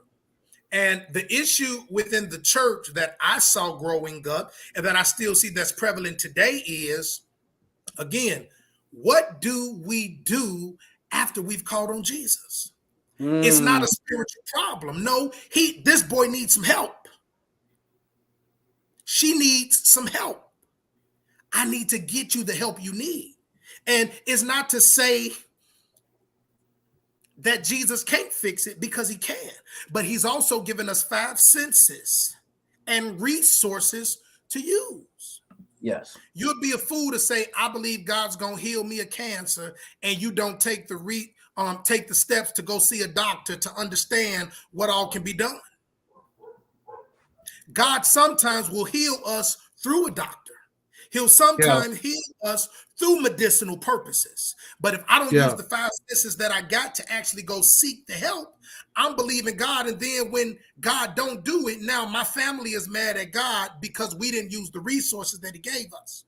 [SPEAKER 3] And the issue within the church that I saw growing up and that I still see that's prevalent today is, again, what do we do after we've called on Jesus? It's not a spiritual problem. No, this boy needs some help. She needs some help. I need to get you the help you need. And it's not to say that Jesus can't fix it, because he can, but he's also given us 5 senses and resources to use.
[SPEAKER 2] Yes.
[SPEAKER 3] You'd be a fool to say, I believe God's going to heal me of cancer, and you don't take the steps to go see a doctor to understand what all can be done. God sometimes will heal us through a doctor. He'll sometimes heal us through medicinal purposes. But if I don't use the 5 senses that I got to actually go seek the help, I'm believing God. And then when God don't do it, now my family is mad at God because we didn't use the resources that he gave us.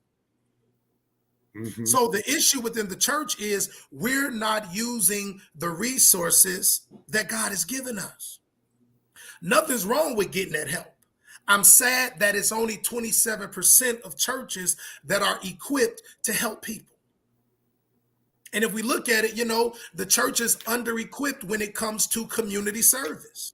[SPEAKER 3] Mm-hmm. So the issue within the church is we're not using the resources that God has given us. Nothing's wrong with getting that help. I'm sad that it's only 27% of churches that are equipped to help people. And if we look at it, the church is under-equipped when it comes to community service.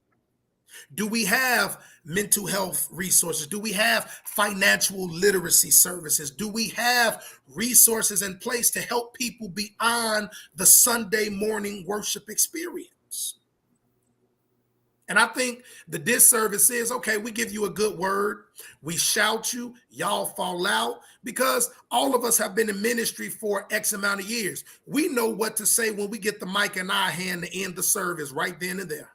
[SPEAKER 3] Do we have mental health resources? Do we have financial literacy services? Do we have resources in place to help people beyond the Sunday morning worship experience? And I think the disservice is, okay, we give you a good word, we shout you, y'all fall out, because all of us have been in ministry for X amount of years. We know what to say when we get the mic in our hand to end the service right then and there.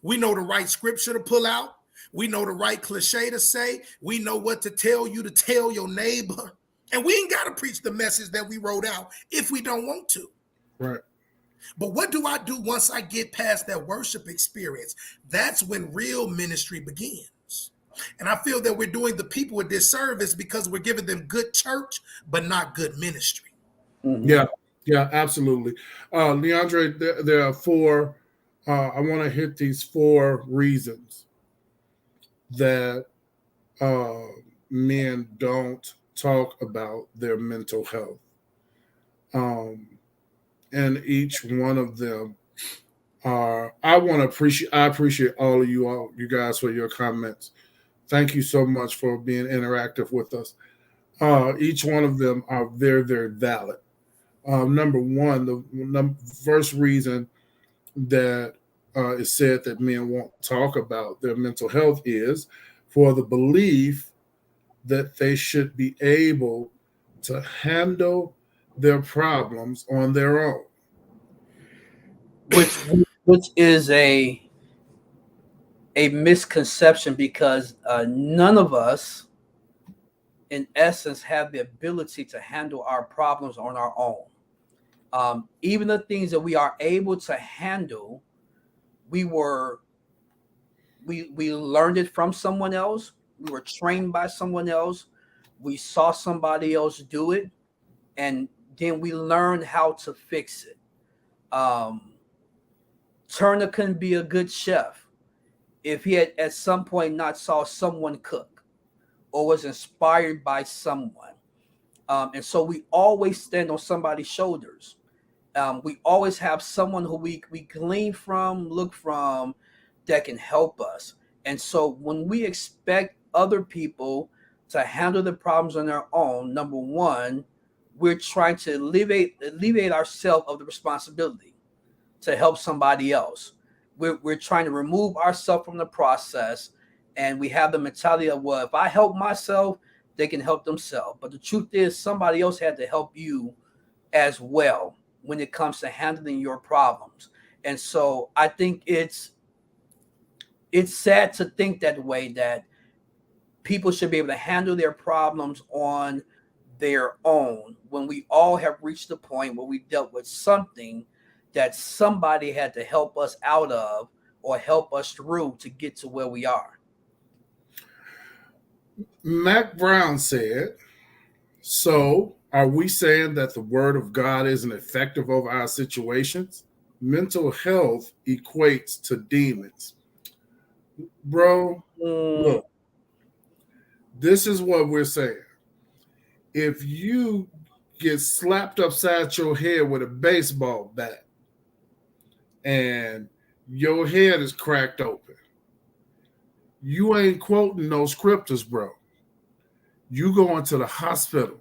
[SPEAKER 3] We know the right scripture to pull out. We know the right cliche to say. We know what to tell you to tell your neighbor. And we ain't got to preach the message that we wrote out if we don't want to.
[SPEAKER 1] Right.
[SPEAKER 3] But what do I do once I get past that worship experience? That's when real ministry begins. And I feel that we're doing the people a disservice because we're giving them good church, but not good ministry.
[SPEAKER 1] Mm-hmm. Yeah, absolutely. LeAundre, there are 4, I want to hit these 4 reasons that men don't talk about their mental health. And each one of them I appreciate all of you guys for your comments. Thank you so much for being interactive with us. Each one of them are very, very valid. Number one, the first reason that is said that men won't talk about their mental health is for the belief that they should be able to handle their problems on their own,
[SPEAKER 2] which is a misconception, because none of us in essence have the ability to handle our problems on our own. Even the things that we are able to handle, we we learned it from someone else. We were trained by someone else. We saw somebody else do it, and then we learned how to fix it. Um, Turner couldn't be a good chef if he had at some point not saw someone cook or was inspired by someone. And so we always stand on somebody's shoulders. We always have someone who we glean from, look from, that can help us. And so when we expect other people to handle the problems on their own, number one, we're trying to alleviate ourselves of the responsibility to help somebody else. We're trying to remove ourselves from the process, and we have the mentality of, well, if I help myself, they can help themselves. But the truth is, somebody else had to help you as well when it comes to handling your problems. And so I think it's sad to think that way, that people should be able to handle their problems on their own when we all have reached the point where we dealt with something that somebody had to help us out of or help us through to get to where we are.
[SPEAKER 1] Mac Brown said, so are we saying that the word of God isn't effective over our situations? Mental health equates to demons. Bro, look, this is what we're saying. If you get slapped upside your head with a baseball bat and your head is cracked open, you ain't quoting no scriptures, bro. You go into the hospital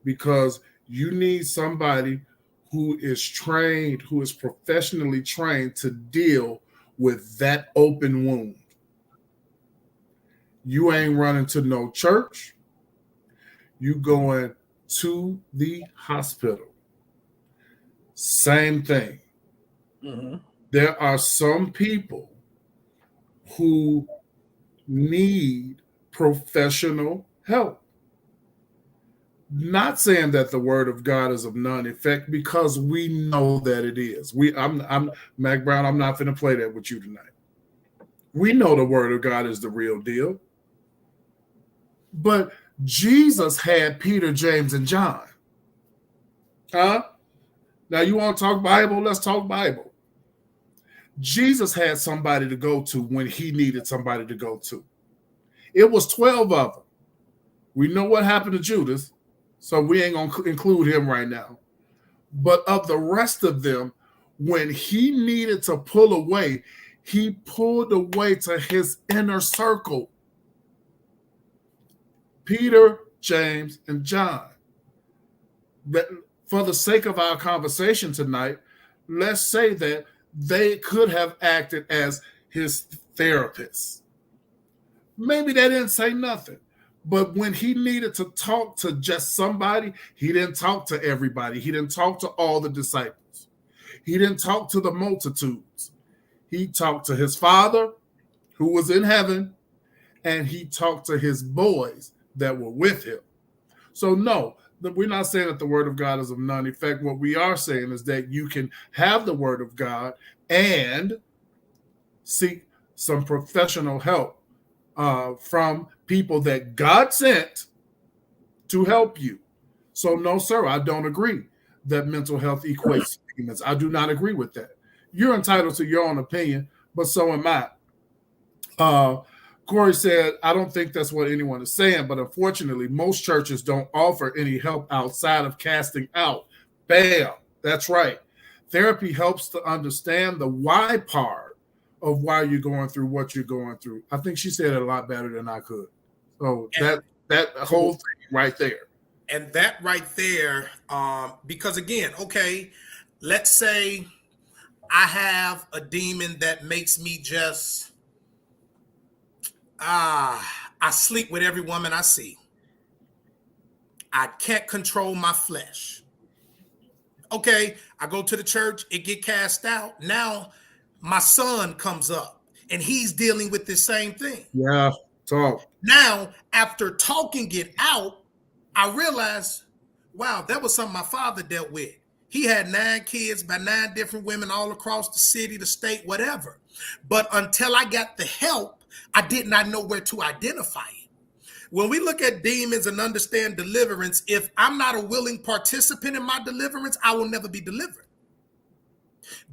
[SPEAKER 1] because you need somebody who is trained, who is professionally trained to deal with that open wound. You ain't running to no church. You going to the hospital. Same thing.
[SPEAKER 2] Mm-hmm.
[SPEAKER 1] There are some people who need professional help. Not saying that the word of God is of none effect, because we know that it is. I'm Mac Brown. I'm not going to play that with you tonight. We know the word of God is the real deal. But Jesus had Peter, James, and John. Huh? Now you want to talk Bible? Let's talk Bible. Jesus had somebody to go to when he needed somebody to go to. It was 12 of them. We know what happened to Judas, so we ain't going to include him right now. But of the rest of them, when he needed to pull away, he pulled away to his inner circle. Peter, James, and John. But for the sake of our conversation tonight, let's say that they could have acted as his therapists. Maybe they didn't say nothing. But when he needed to talk to just somebody, he didn't talk to everybody. He didn't talk to all the disciples. He didn't talk to the multitudes. He talked to his Father, who was in heaven, and he talked to his boys that were with him. So no, we're not saying that the word of God is of none effect. What we are saying is that you can have the word of God and seek some professional help from people that God sent to help you. So no, sir, I don't agree that mental health equates to demons. I do not agree with that. You're entitled to your own opinion, but so am I. Corey said, I don't think that's what anyone is saying, but unfortunately, most churches don't offer any help outside of casting out. Bam, that's right. Therapy helps to understand the why part of why you're going through what you're going through. I think she said it a lot better than I could. So that whole thing right there.
[SPEAKER 3] And that right there, because again, okay, let's say I have a demon that makes me just I sleep with every woman I see. I can't control my flesh. Okay, I go to the church, it get cast out. Now my son comes up and he's dealing with the same thing.
[SPEAKER 1] Yeah, talk.
[SPEAKER 3] Now, after talking it out, I realized, wow, that was something my father dealt with. He had 9 kids by 9 different women all across the city, the state, whatever. But until I got the help, I did not know where to identify it. When we look at demons and understand deliverance, if I'm not a willing participant in my deliverance, I will never be delivered.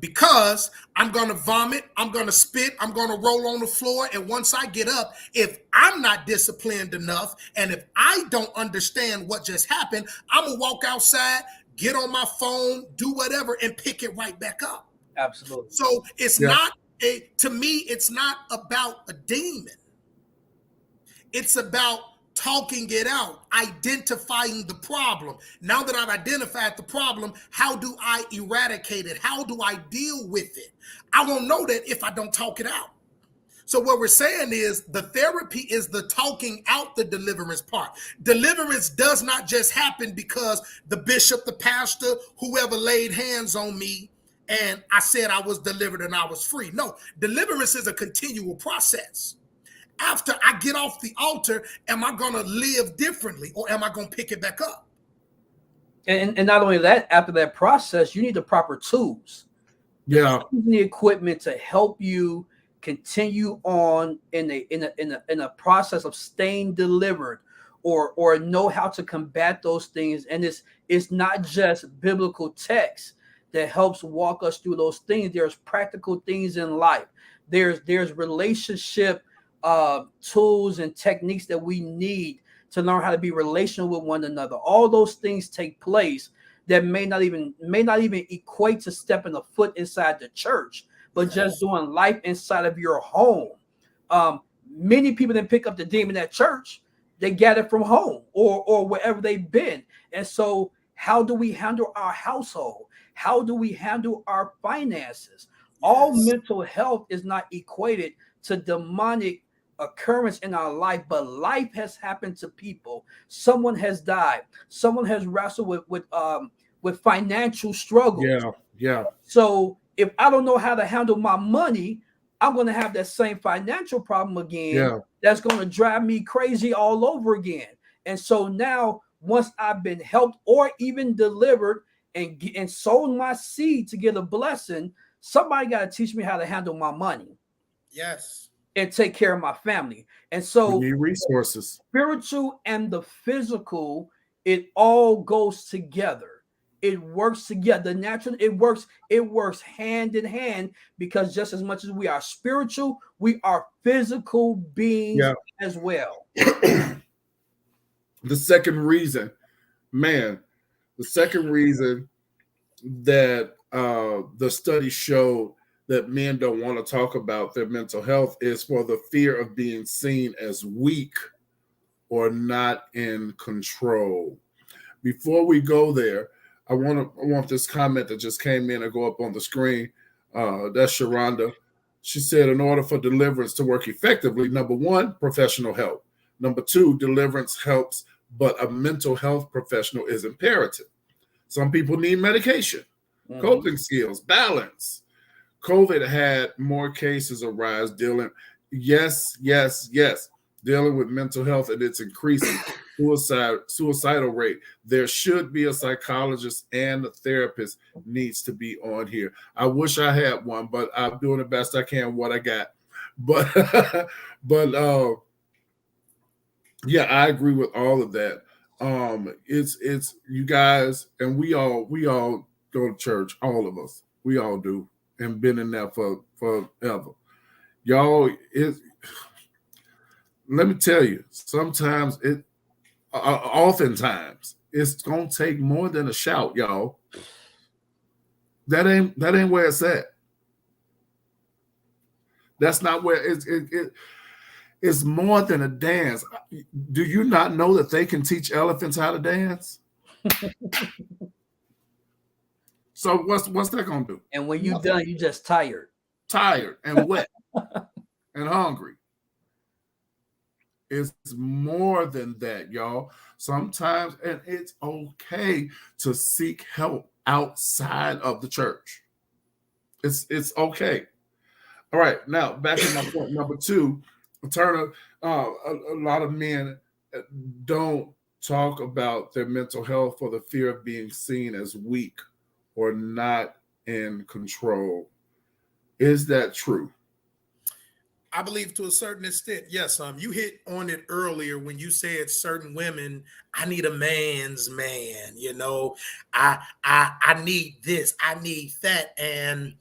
[SPEAKER 3] Because I'm going to vomit, I'm going to spit, I'm going to roll on the floor. And once I get up, if I'm not disciplined enough, and if I don't understand what just happened, I'm going to walk outside, get on my phone, do whatever, and pick it right back up.
[SPEAKER 2] Absolutely.
[SPEAKER 3] So it's not to me, it's not about a demon. It's about talking it out, identifying the problem. Now that I've identified the problem, how do I eradicate it? How do I deal with it? I won't know that if I don't talk it out. So what we're saying is the therapy is the talking out the deliverance part. Deliverance does not just happen because the bishop, the pastor, whoever laid hands on me and I said I was delivered and I was free. No, deliverance is a continual process. After I get off the altar, am I going to live differently or am I going to pick it back up?
[SPEAKER 2] And not only that, after that process, you need the proper tools.
[SPEAKER 1] Yeah.
[SPEAKER 2] The equipment to help you continue on in a process of staying delivered or know how to combat those things. And it's not just biblical text that helps walk us through those things. There's practical things in life. There's relationship tools and techniques that we need to learn how to be relational with one another. All those things take place that may not even equate to stepping a foot inside the church, but just doing life inside of your home. Many people didn't pick up the demon at church; they got it from home or wherever they've been. And so, how do we handle our household? How do we handle our finances? All mental health is not equated to demonic occurrence in our life, but life has happened to people. Someone has died. Someone has wrestled with financial struggles.
[SPEAKER 1] Yeah.
[SPEAKER 2] So if I don't know how to handle my money, I'm going to have that same financial problem again.
[SPEAKER 1] Yeah.
[SPEAKER 2] That's going to drive me crazy all over again. And so now, once I've been helped or even delivered and sown my seed to get a blessing, somebody got to teach me how to handle my money.
[SPEAKER 3] Yes.
[SPEAKER 2] And take care of my family. And so
[SPEAKER 1] we need resources.
[SPEAKER 2] Spiritual and the physical, it all goes together. It works together. The natural, it works hand in hand, because just as much as we are spiritual, we are physical beings as well.
[SPEAKER 1] The second reason that the study showed that men don't want to talk about their mental health is for the fear of being seen as weak or not in control. Before we go there, I want this comment that just came in and go up on the screen. That's Sharonda. She said, in order for deliverance to work effectively, number one, professional help. Number two, deliverance helps, but a mental health professional is imperative. Some people need medication, coping skills, balance. COVID had more cases arise dealing with mental health, and it's increasing suicidal rate. There should be a psychologist and a therapist needs to be on here. I wish I had one, but I'm doing the best I can what I got. But yeah, I agree with all of that. It's you guys, and we all go to church, all of us. We all do. And been in there for forever. Y'all, let me tell you, sometimes oftentimes, it's gonna take more than a shout, y'all. That ain't where it's at. That's not where it's more than a dance. Do you not know that they can teach elephants how to dance? So what's that gonna do?
[SPEAKER 2] And when you're done, you're just tired
[SPEAKER 1] and wet and hungry. It's more than that, y'all. Sometimes, and it's okay to seek help outside of the church. It's okay. All right, now back to my point number two. Turner, a lot of men don't talk about their mental health for the fear of being seen as weak or not in control. Is that true?
[SPEAKER 3] I believe to a certain extent, yes. You hit on it earlier when you said certain women, I need a man's man. I need this, I need that, and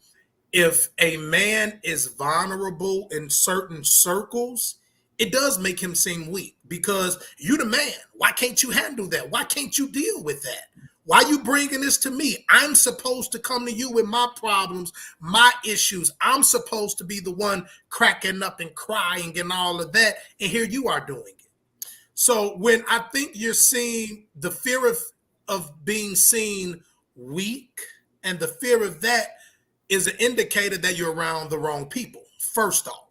[SPEAKER 3] if a man is vulnerable in certain circles, it does make him seem weak because you the man. Why can't you handle that? Why can't you deal with that? Why you bringing this to me? I'm supposed to come to you with my problems, my issues. I'm supposed to be the one cracking up and crying and all of that. And here you are doing it. So when I think you're seeing the fear of being seen weak, and the fear of that is an indicator that you're around the wrong people. First off,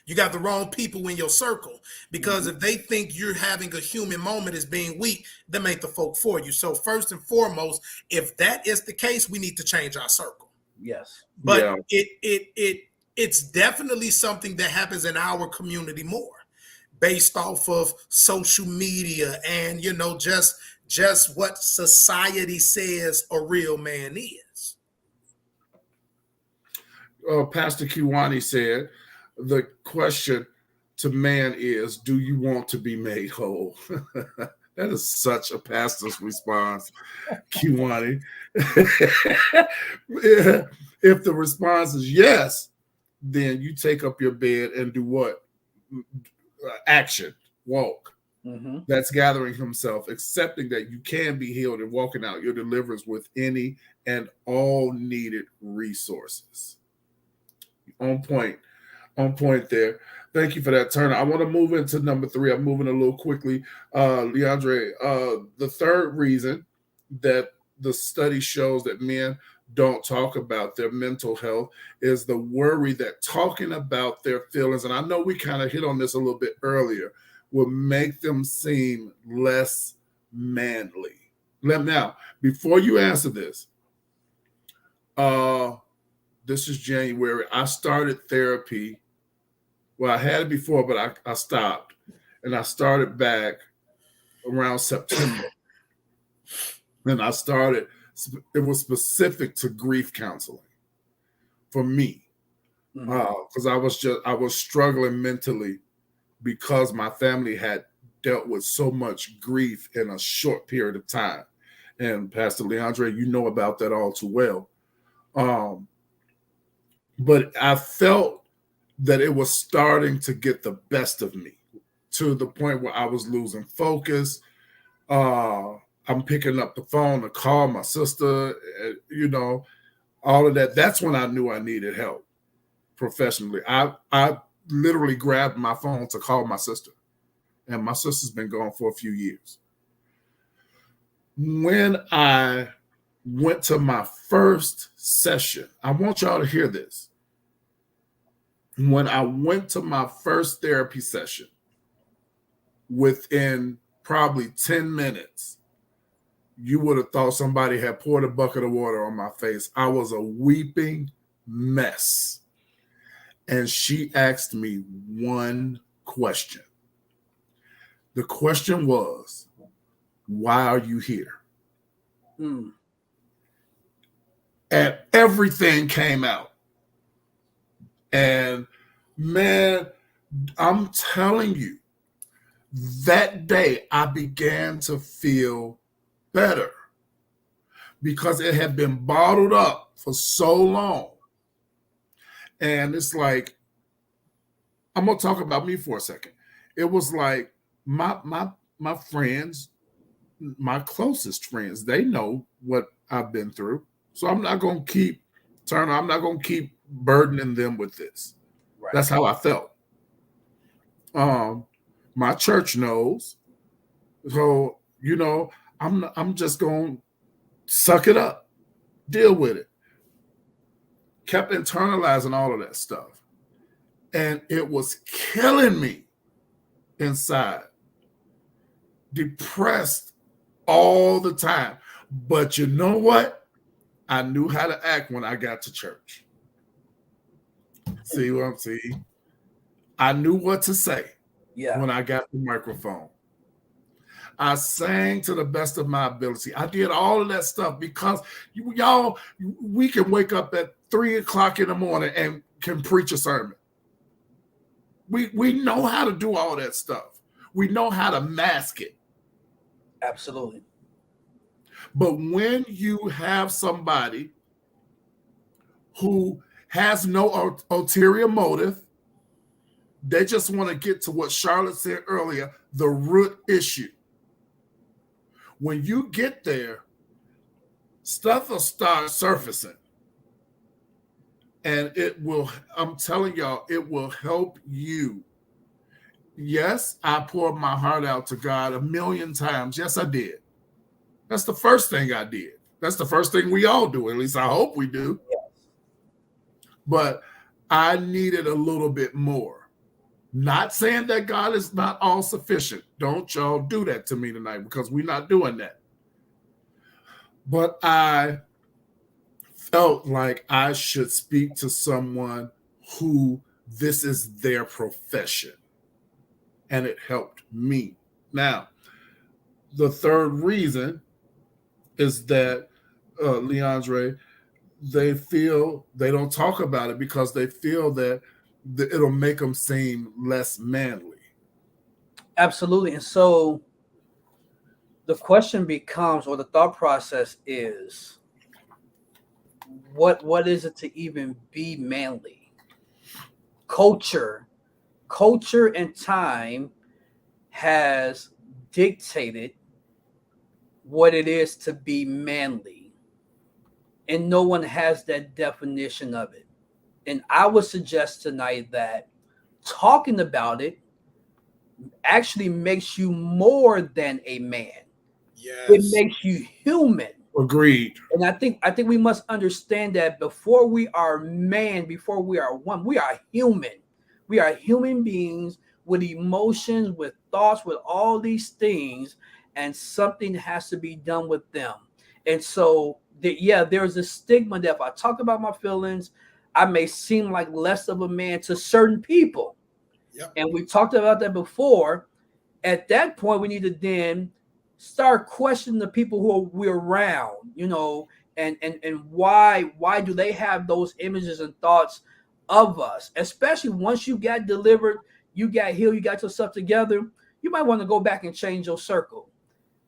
[SPEAKER 3] you got the wrong people in your circle, because if they think you're having a human moment as being weak, them ain't the folk for you. So first and foremost, if that is the case, we need to change our circle.
[SPEAKER 2] Yes.
[SPEAKER 3] But it's definitely something that happens in our community more, based off of social media and just what society says a real man is.
[SPEAKER 1] Pastor Kiwani said, the question to man is, do you want to be made whole? That is such a pastor's response, Kiwani. If the response is yes, then you take up your bed and do what? Action, walk.
[SPEAKER 2] Mm-hmm.
[SPEAKER 1] That's gathering himself, accepting that you can be healed and walking out your deliverance with any and all needed resources. On point there. Thank you for that, Turner. I want to move into number 3. I'm moving a little quickly. LeAundre, the third reason that the study shows that men don't talk about their mental health is the worry that talking about their feelings, and I know we kind of hit on this a little bit earlier, will make them seem less manly. Now, before you answer this, this is January. I started therapy. Well, I had it before, but I stopped. And I started back around September. And it was specific to grief counseling for me. Because I was struggling mentally because my family had dealt with so much grief in a short period of time. And Pastor LeAundre, you know about that all too well. But I felt that it was starting to get the best of me to the point where I was losing focus. I'm picking up the phone to call my sister, all of that. That's when I knew I needed help professionally. I literally grabbed my phone to call my sister, and my sister's been gone for a few years. When I went to my first session, I want y'all to hear this. When I went to my first therapy session, within probably 10 minutes, you would have thought somebody had poured a bucket of water on my face. I was a weeping mess. And she asked me one question. The question was, why are you here? And everything came out. And man, I'm telling you, that day I began to feel better because it had been bottled up for so long. And it's like, I'm going to talk about me for a second. It was like my friends, my closest friends, they know what I've been through. So I'm not going to keep burdening them with this. Right. That's how I felt. My church knows. So, I'm just going to suck it up, deal with it. Kept internalizing all of that stuff. And it was killing me inside. Depressed all the time. But you know what? I knew how to act when I got to church. See what I'm saying? I knew what to say when I got the microphone. I sang to the best of my ability. I did all of that stuff because y'all, we can wake up at 3 o'clock in the morning and can preach a sermon. We know how to do all that stuff. We know how to mask it.
[SPEAKER 2] Absolutely.
[SPEAKER 1] But when you have somebody who has no ulterior motive, they just want to get to what Charlotte said earlier, the root issue. When you get there, stuff will start surfacing. And it will, I'm telling y'all, it will help you. Yes, I poured my heart out to God 1,000,000 times. Yes, I did. That's the first thing I did. That's the first thing we all do. At least I hope we do.
[SPEAKER 2] Yes.
[SPEAKER 1] But I needed a little bit more. Not saying that God is not all sufficient. Don't y'all do that to me tonight, because we're not doing that. But I felt like I should speak to someone who this is their profession. And it helped me. Now, the third reason is that, LeAundre, they feel they don't talk about it because they feel that it'll make them seem less manly.
[SPEAKER 2] Absolutely. And so the question becomes, or the thought process is, what is it to even be manly? Culture and time has dictated what it is to be manly, and no one has that definition of it. And I would suggest tonight that talking about it actually makes you more than a man.
[SPEAKER 3] Yes.
[SPEAKER 2] It makes you human.
[SPEAKER 1] Agreed.
[SPEAKER 2] And I think we must understand that before we are man, before we are one, we are human. We are human beings with emotions, with thoughts, with all these things, and something has to be done with them. And so, there's a stigma that if I talk about my feelings, I may seem like less of a man to certain people.
[SPEAKER 3] Yep.
[SPEAKER 2] And we talked about that before. At that point, we need to then start questioning the people who we're around, and why do they have those images and thoughts of us? Especially once you got delivered, you got healed, you got yourself together, you might want to go back and change your circle,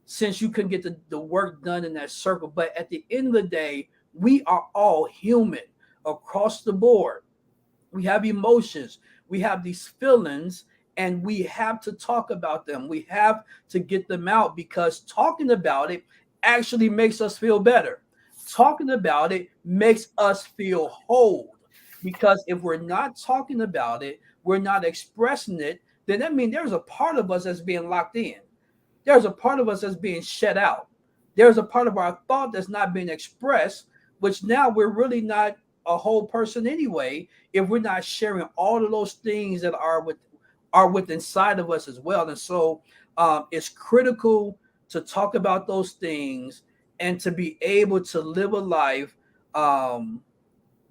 [SPEAKER 2] since you couldn't get the work done in that circle. But at the end of the day, we are all human across the board. We have emotions, we have these feelings, and we have to talk about them. We have to get them out, because talking about it actually makes us feel better. Talking about it makes us feel whole. Because if we're not talking about it, we're not expressing it, then that means there's a part of us that's being locked in. There's a part of us that's being shut out. There's a part of our thought that's not being expressed, which now we're really not a whole person anyway, if we're not sharing all of those things that are with inside of us as well. And so it's critical to talk about those things and to be able to live a life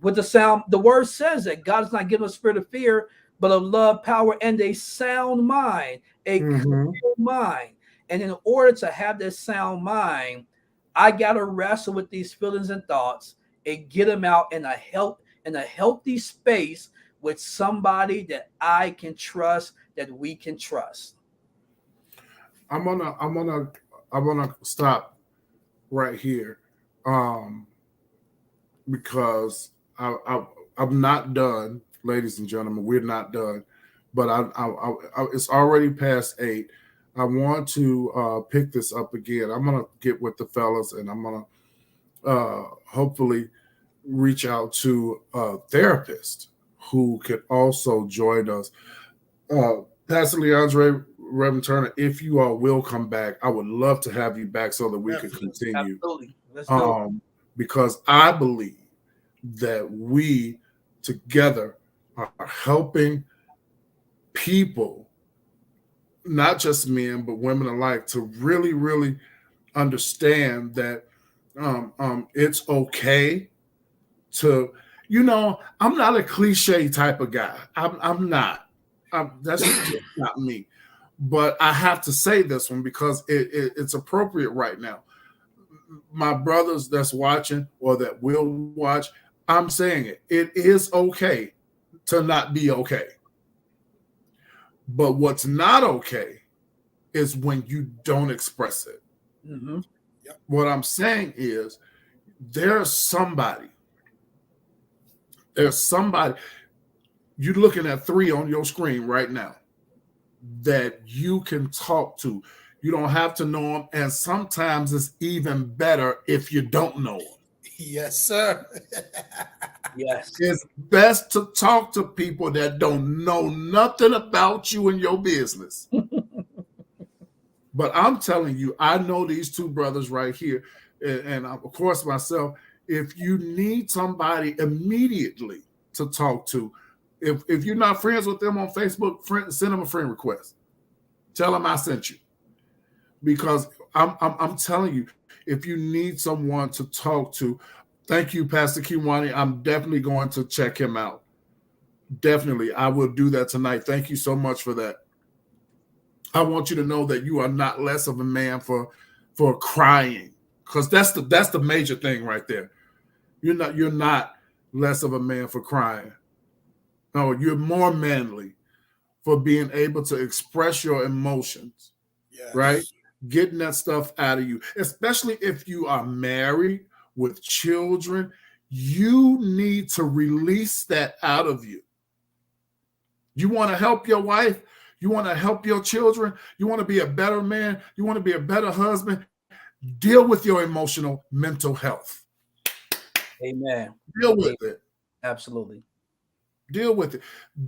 [SPEAKER 2] with the sound. The word says that God has not given us a spirit of fear, but of love, power, and a sound mind, a clear mind. And in order to have this sound mind, I got to wrestle with these feelings and thoughts and get them out in a healthy space with somebody that I can trust, that we can trust.
[SPEAKER 1] I'm gonna stop right here, because I'm not done, ladies and gentlemen. We're not done, but it's already past 8. I want to pick this up again. I'm gonna get with the fellas, and I'm gonna hopefully reach out to a therapist who could also join us. Pastor LeAundre, Reverend Turner, if you all will come back, I would love to have you back so that we can continue.
[SPEAKER 2] Absolutely. Let's do it.
[SPEAKER 1] Because I believe that we together are helping people, not just men, but women alike, to really, really understand that it's okay to, I'm not a cliche type of guy. I'm not. That's just not me. but I have to say this one because it's appropriate right now. My brothers that's watching or that will watch, I'm saying it. It is okay to not be okay. But what's not okay is when you don't express it.
[SPEAKER 2] Mm-hmm.
[SPEAKER 1] What I'm saying is there's somebody, you're looking at 3 on your screen right now that you can talk to. You don't have to know them. And sometimes it's even better if you don't know them.
[SPEAKER 3] Yes, sir.
[SPEAKER 2] Yes.
[SPEAKER 1] It's best to talk to people that don't know nothing about you and your business. But I'm telling you, I know these 2 brothers right here, and of course myself. If you need somebody immediately to talk to, if you're not friends with them on Facebook, send them a friend request. Tell them I sent you. Because I'm telling you, if you need someone to talk to, thank you, Pastor Kiwani. I'm definitely going to check him out. Definitely, I will do that tonight. Thank you so much for that. I want you to know that you are not less of a man for crying, because that's the major thing right there. You're not less of a man for crying. No, you're more manly for being able to express your emotions,
[SPEAKER 3] Yes.
[SPEAKER 1] right? Getting that stuff out of you, especially if you are married with children. You need to release that out of you. You want to help your wife? You want to help your children? You want to be a better man? You want to be a better husband? Deal with your emotional, mental health.
[SPEAKER 2] Amen.
[SPEAKER 1] Deal with it.
[SPEAKER 2] Absolutely.
[SPEAKER 1] Deal with it.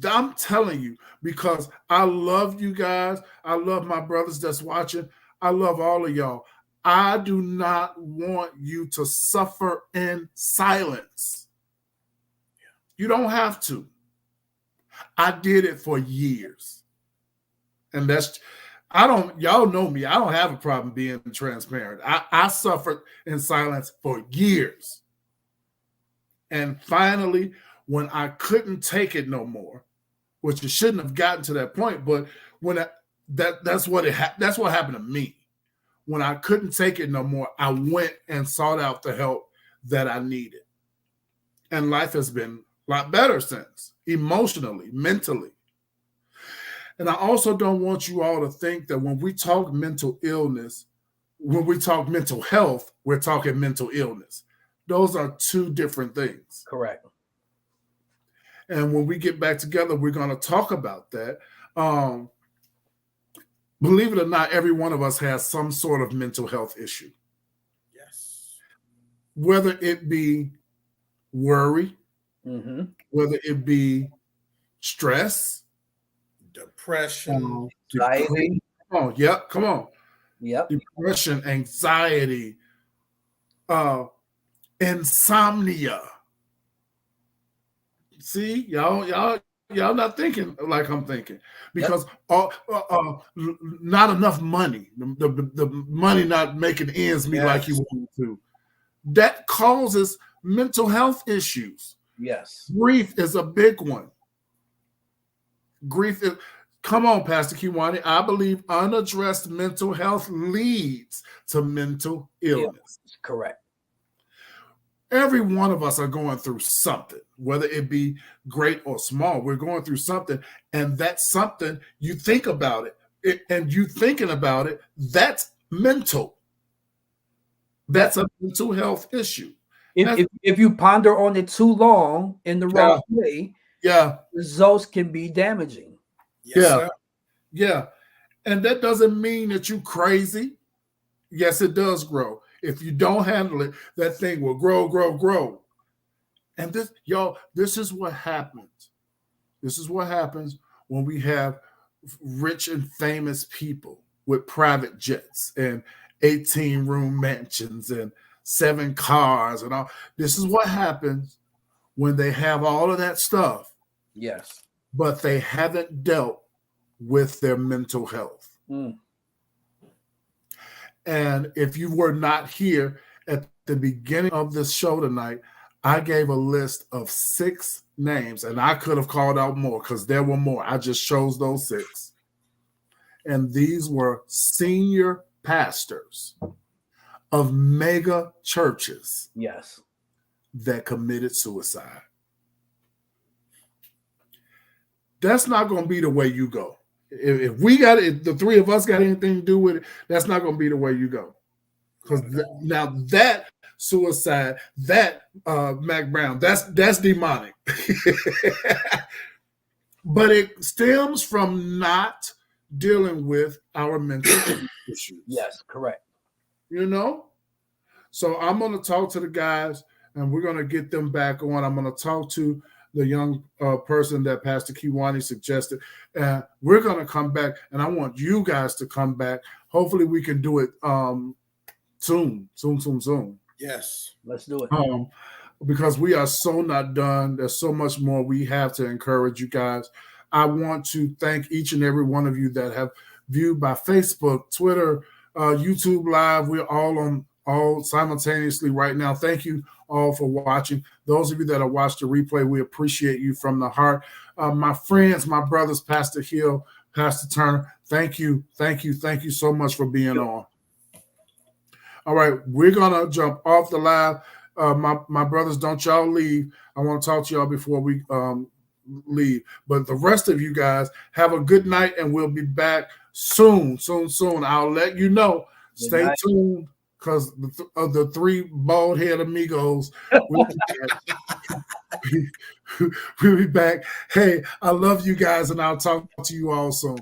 [SPEAKER 1] I'm telling you, because I love you guys. I love my brothers that's watching. I love all of y'all. I do not want you to suffer in silence. You don't have to. I did it for years. And y'all know me. I don't have a problem being transparent. I suffered in silence for years. And finally, when I couldn't take it no more, which it shouldn't have gotten to that point, but when that's what happened to me. When I couldn't take it no more, I went and sought out the help that I needed. And life has been a lot better since, emotionally, mentally. And I also don't want you all to think that when we talk mental illness, when we talk mental health, we're talking mental illness. Those are 2 different things.
[SPEAKER 2] Correct.
[SPEAKER 1] And when we get back together, we're going to talk about that. Believe it or not, every one of us has some sort of mental health issue.
[SPEAKER 3] Yes.
[SPEAKER 1] Whether it be worry, whether it be stress,
[SPEAKER 3] depression,
[SPEAKER 2] anxiety.
[SPEAKER 1] Come on.
[SPEAKER 2] Yep.
[SPEAKER 1] Depression, anxiety, insomnia. See, y'all not thinking like I'm thinking, because not enough money, the money not making ends meet like you want to. That causes mental health issues.
[SPEAKER 2] Yes.
[SPEAKER 1] Grief is a big one. Grief is, come on, Pastor Kiwani. I believe unaddressed mental health leads to mental illness.
[SPEAKER 2] Yes, correct.
[SPEAKER 1] Every one of us are going through something, whether it be great or small. We're going through something, and that's something, you think about it, and you thinking about it, that's mental. That's a mental health issue.
[SPEAKER 2] If you ponder on it too long in the wrong way, results can be damaging.
[SPEAKER 3] Yes, sir.
[SPEAKER 1] Yeah. And that doesn't mean that you're crazy. Yes, it does grow. If you don't handle it, that thing will grow. And this is what happens. This is what happens when we have rich and famous people with private jets and 18-room mansions and 7 cars and all. This is what happens when they have all of that stuff.
[SPEAKER 2] Yes.
[SPEAKER 1] But they haven't dealt with their mental health. And if you were not here at the beginning of this show tonight, I gave a list of 6 names, and I could have called out more because there were more. I just chose those 6. and these were senior pastors of mega churches
[SPEAKER 2] Yes.
[SPEAKER 1] that committed suicide. That's not going to be the way you go. If we got it, if the three of us got anything to do with it, that's not going to be the way you go. Because now that suicide, that Mac Brown, that's demonic. But it stems from not dealing with our mental issues.
[SPEAKER 2] Yes, correct.
[SPEAKER 1] You know? So I'm going to talk to the guys and we're going to get them back on. I'm going to talk to the young person that Pastor Kiwani suggested. We're going to come back, and I want you guys to come back. Hopefully we can do it soon.
[SPEAKER 2] Yes. Let's do it.
[SPEAKER 1] Because we are so not done. There's so much more we have to encourage you guys. I want to thank each and every one of you that have viewed by Facebook, Twitter, YouTube Live. We're all simultaneously right now. Thank you all for watching. Those of you that have watched the replay, we appreciate you from the heart. My friends, my brothers, Pastor Hill, Pastor Turner, thank you so much for being on. All right, we're gonna jump off the live. My brothers, don't y'all leave. I want to talk to y'all before we leave. But the rest of you guys, have a good night, and we'll be back soon. I'll let you know. Stay tuned, because of the three bald-head amigos, we'll be back. Hey, I love you guys, and I'll talk to you all soon.